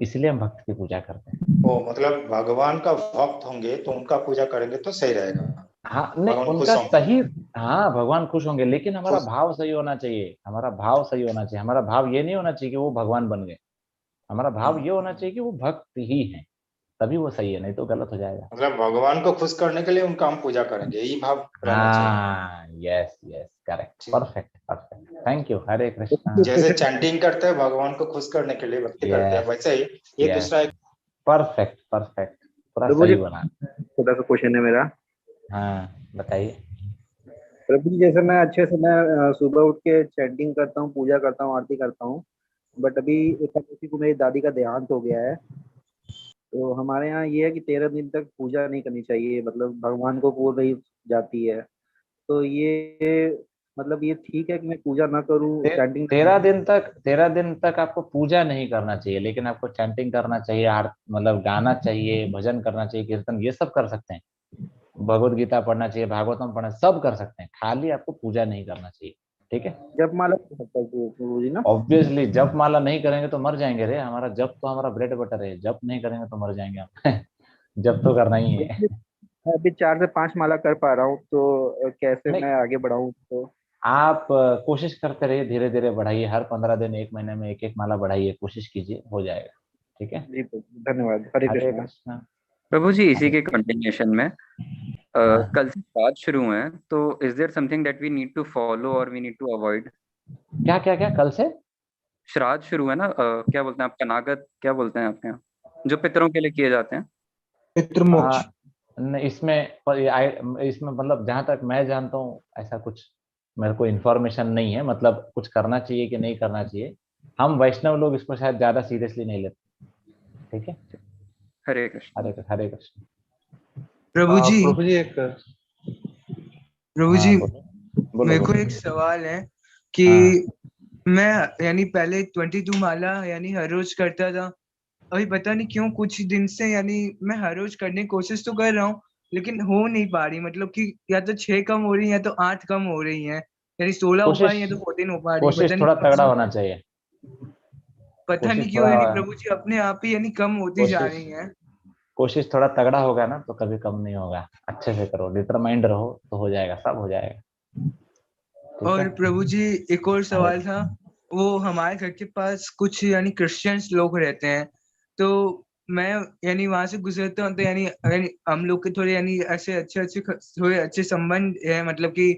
इसलिए हम भक्त की पूजा करते हैं। ओ मतलब भगवान का भक्त होंगे तो उनका पूजा करेंगे तो सही रहेगा, हाँ नहीं, भगवान खुश उनका होंगे। सही, हाँ भगवान खुश होंगे, लेकिन हमारा खुश भाव सही होना चाहिए। हमारा भाव सही होना चाहिए, हमारा भाव ये नहीं होना चाहिए कि वो भगवान बन गए। हमारा भाव ये होना चाहिए कि वो भक्त ही है, तभी वो सही है, नहीं तो गलत हो जाएगा। मतलब भगवान को खुश करने के लिए उनका हम पूजा करेंगे, यही भाव रहना चाहिए। हाँ yes yes correct, perfect perfect, thank you, Hare Krishna. जैसे चैंटिंग करते हैं भगवान को खुश करने के लिए, भक्ति करते हैं, यस वैसे ही ये यस, दूसरा एक परफेक्ट परफेक्ट, पूरा प्रभु सही जी बना। छोटा सा क्वेश्चन है मेरा। हाँ बताइए। प्रभु जी जैसे मैं अच्छे से मैं सुबह उठ के चैंटिंग करता हूँ, पूजा करता हूँ, आरती करता हूँ, बट अभी एकादशी को मेरी दादी का देहांत हो गया है, तो हमारे यहाँ ये है कि 13 दिन तक पूजा नहीं करनी चाहिए, मतलब भगवान को भूल रही जाती है। तो ये मतलब ये ठीक है कि मैं पूजा ना करूँ, चैंटिंग? 13 दिन तक आपको पूजा नहीं करना चाहिए, लेकिन आपको चैंटिंग करना चाहिए, मतलब गाना चाहिए, भजन करना चाहिए, कीर्तन, ये सब कर सकते हैं। भगवत गीता पढ़ना चाहिए, भागवतम पढ़ना, सब कर सकते हैं, खाली आपको पूजा नहीं करना चाहिए। ठीक है। जप माला कर सकता हूँ प्रभु जी ना? ऑब्वियसली जप माला नहीं करेंगे तो मर जाएंगे रे, हमारा जप तो हमारा ब्रेड बटर है, जप नहीं करेंगे तो मर जाएंगे हम जप तो करना ही है। मैं अभी 4 से 5 माला कर पा रहा हूँ, तो कैसे नहीं, मैं आगे बढ़ाऊँ? तो आप कोशिश करते रहिए, धीरे धीरे बढ़ाइए, हर 15 दिन 1 महीने में एक एक माला बढ़ाइए, कोशिश कीजिए, हो जाएगा। ठीक है जी धन्यवाद, हरे हरे कृष्णा। कृष्णा। प्रभु जी इसी के कंटिन्यूएशन में कल से श्राद्ध शुरू हुए हैं, तो is there something that we need to follow और वी नीड टू अवॉइड? क्या क्या क्या कल से श्राद्ध शुरू है ना, क्या बोलते हैं आप, कनागत क्या बोलते हैं आपके यहाँ, जो पितरों के लिए किए जाते हैं? इसमें मतलब जहां तक मैं जानता हूँ ऐसा कुछ मेरे को इन्फॉर्मेशन नहीं है, मतलब कुछ करना चाहिए कि नहीं करना चाहिए। हम वैष्णव लोग इसको शायद ज्यादा सीरियसली नहीं लेते। ठीक है, हरे कृष्ण। हरे कृष्ण। प्रभु जी, प्रभु जी एक प्रभु हाँ, जी, बोलो मेरे को बोलो। एक सवाल है कि मैं यानी पहले 22 माला यानी हर रोज करता था। अभी पता नहीं क्यों कुछ दिन से यानी मैं हर रोज करने की कोशिश तो कर रहा हूँ, लेकिन हो नहीं पा रही। मतलब कि या तो 6 कम हो रही है या तो 8 कम हो रही है, यानी 16 हो पा रही है या तो 14 हो पा रही है। कोशिश पता नहीं थोड़ा तगड़ा क्यों, होना चाहिए। पता नहीं कोशिश क्यों, थोड़ा यानी प्रभु जी अपने आप ही यानी कम होती जा कोशिश रही है। कोशिश थोड़ा तगड़ा होगा ना तो कभी कम नहीं होगा। अच्छे से करो, डिटरमाइंड रहो तो हो जाएगा, सब हो जाएगा। ठीक और है। प्रभु जी एक और सवाल था, वो हमारे घर के पास कुछ यानी क्रिश्चियंस लोग रहते हैं, तो मैं यानी वहां से गुजरता हूँ तो यानी यानी हम लोग के थोड़े यानी ऐसे थोड़े अच्छे संबंध है, मतलब कि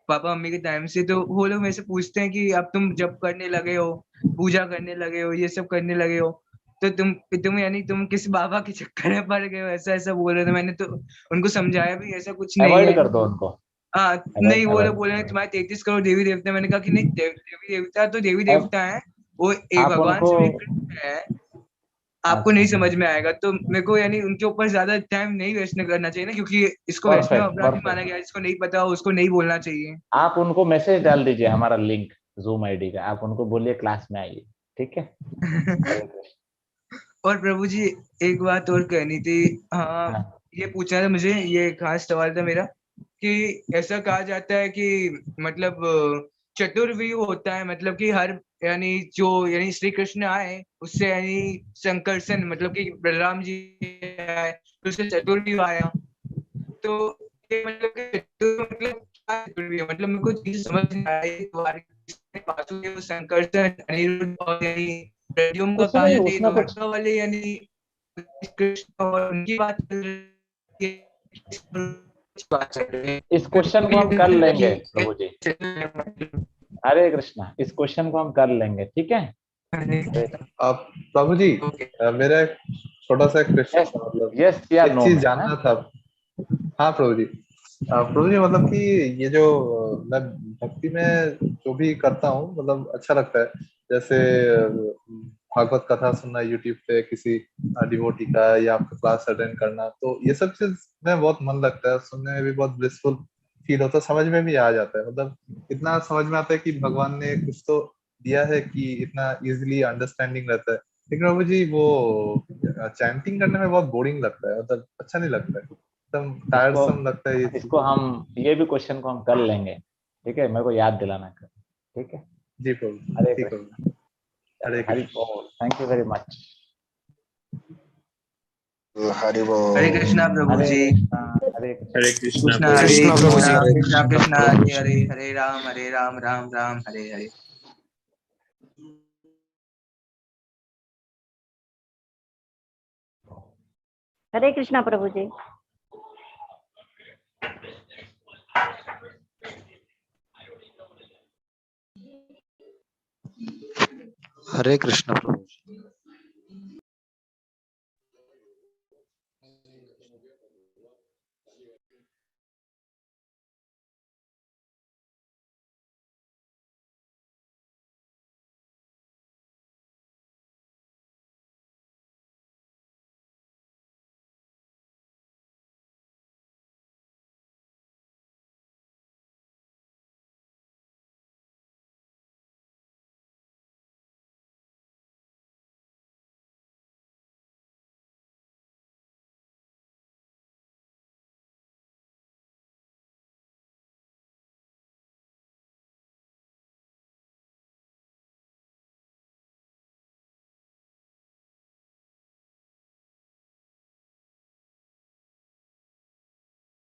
पापा मम्मी के टाइम से। तो वो लोग मेरे से पूछते हैं कि अब तुम जब करने लगे हो, पूजा करने लगे हो, ये सब करने लगे हो, तो तुम यानी तुम किस बाबा के चक्कर में पड़ गए हो, ऐसा ऐसा बोल रहे थे। मैंने तो उनको समझाया भी ऐसा कुछ नहीं अवॉइड है। कर दो उनको। हाँ, नहीं, वो लोग अवॉइड बोल रहे हैं तुम्हारे 33 करोड़ देवी देवता। मैंने कहा कि नहीं, देवी देवता तो देवी देवता है, वो एक आप भगवान उनको शिव एक कृष्ण है। आपको नहीं समझ में आएगा, तो मेरे को यानी उनके ऊपर ज्यादा टाइम नहीं वेस्ट करना चाहिए ना, क्योंकि इसको वैष्णव परफेक्ट अपराधी माना परफेक्ट। गया है। जिसको नहीं पता हो उसको नहीं बोलना चाहिए। आप उनको मैसेज डाल दीजिए, हमारा लिंक जूम आईडी का, आप उनको बोलिए क्लास में आइए। ठीक है। हरे कृष्ण। और प्रभु जी एक बात और कहनी थी। हाँ, ये पूछना था मुझे, ये खास सवाल था मेरा कि ऐसा कहा जाता है कि मतलब चतुर्व्यूह होता है, मतलब कि हर यानी जो यानी श्री कृष्ण आए उससे यानी संकर्षण, मतलब कि बलराम जी आए तो उससे चतुर्व्यूह आया। तो ये मतलब कि मतलब क्या चतुर्व्यूह, मतलब मेरे को चीज समझ नहीं आई। वासुदेव, संकर्षण, अनिरुद्ध और यानी प्रद्युम्न का कुछ कहा नहीं, जाता है, उसमें कुछ द्वारका वाले यानी कृष्ण और उनकी बात कर रहे हैं। इस क्वेश्चन को हम कर लेंगे प्रभु जी। हरे कृष्णा, इस क्वेश्चन को हम कर लेंगे। ठीक है। अब प्रभु जी, मेरा एक छोटा सा क्वेश्चन था, मतलब यस या एक नो चीज में, जानना था। हाँ प्रभु जी, प्रभु जी मतलब कि ये जो मैं भक्ति में जो भी करता हूँ मतलब अच्छा लगता है। जैसे भागवत कथा सुनना यूट्यूब पे किसी डिवोटी का, या आपका क्लास अटेंड करना, तो ये सब चीज में बहुत मन लगता है, सुनने में भी बहुत ब्लिसफुल फील होता है, समझ में भी आ जाता है। मतलब इतना समझ में आता है कि भगवान ने कुछ तो दिया है कि इतना इजिली अंडरस्टैंडिंग रहता है। लेकिन प्रभु जी वो चैंटिंग करने में बहुत बोरिंग लगता है, मतलब अच्छा नहीं लगता है, एकदम इसको टायरसम लगता है ये चीज। इसको हम ये भी क्वेश्चन को हम कर लेंगे। ठीक है, मेरे को याद दिलाना कर। ठीक है। जी प्रभु, हरे ठीक कृष्ण। है। हरे हरि कृष्ण। बोल। Thank you very much. Hari बोल। हरे कृष्णा प्रभु हरे जी। कृष्णा। हरे कृष्णा। हरे कृष्णा कृष्णा प्रभु हरे जी। कृष्णा, हरे कृष्णा कृष्ण कृष्णा हरे हरे हरे, कृष्ण। हरे राम राम राम हरे हरे। हरे कृष्णा प्रभु जी। हरे कृष्ण प्रभु जी।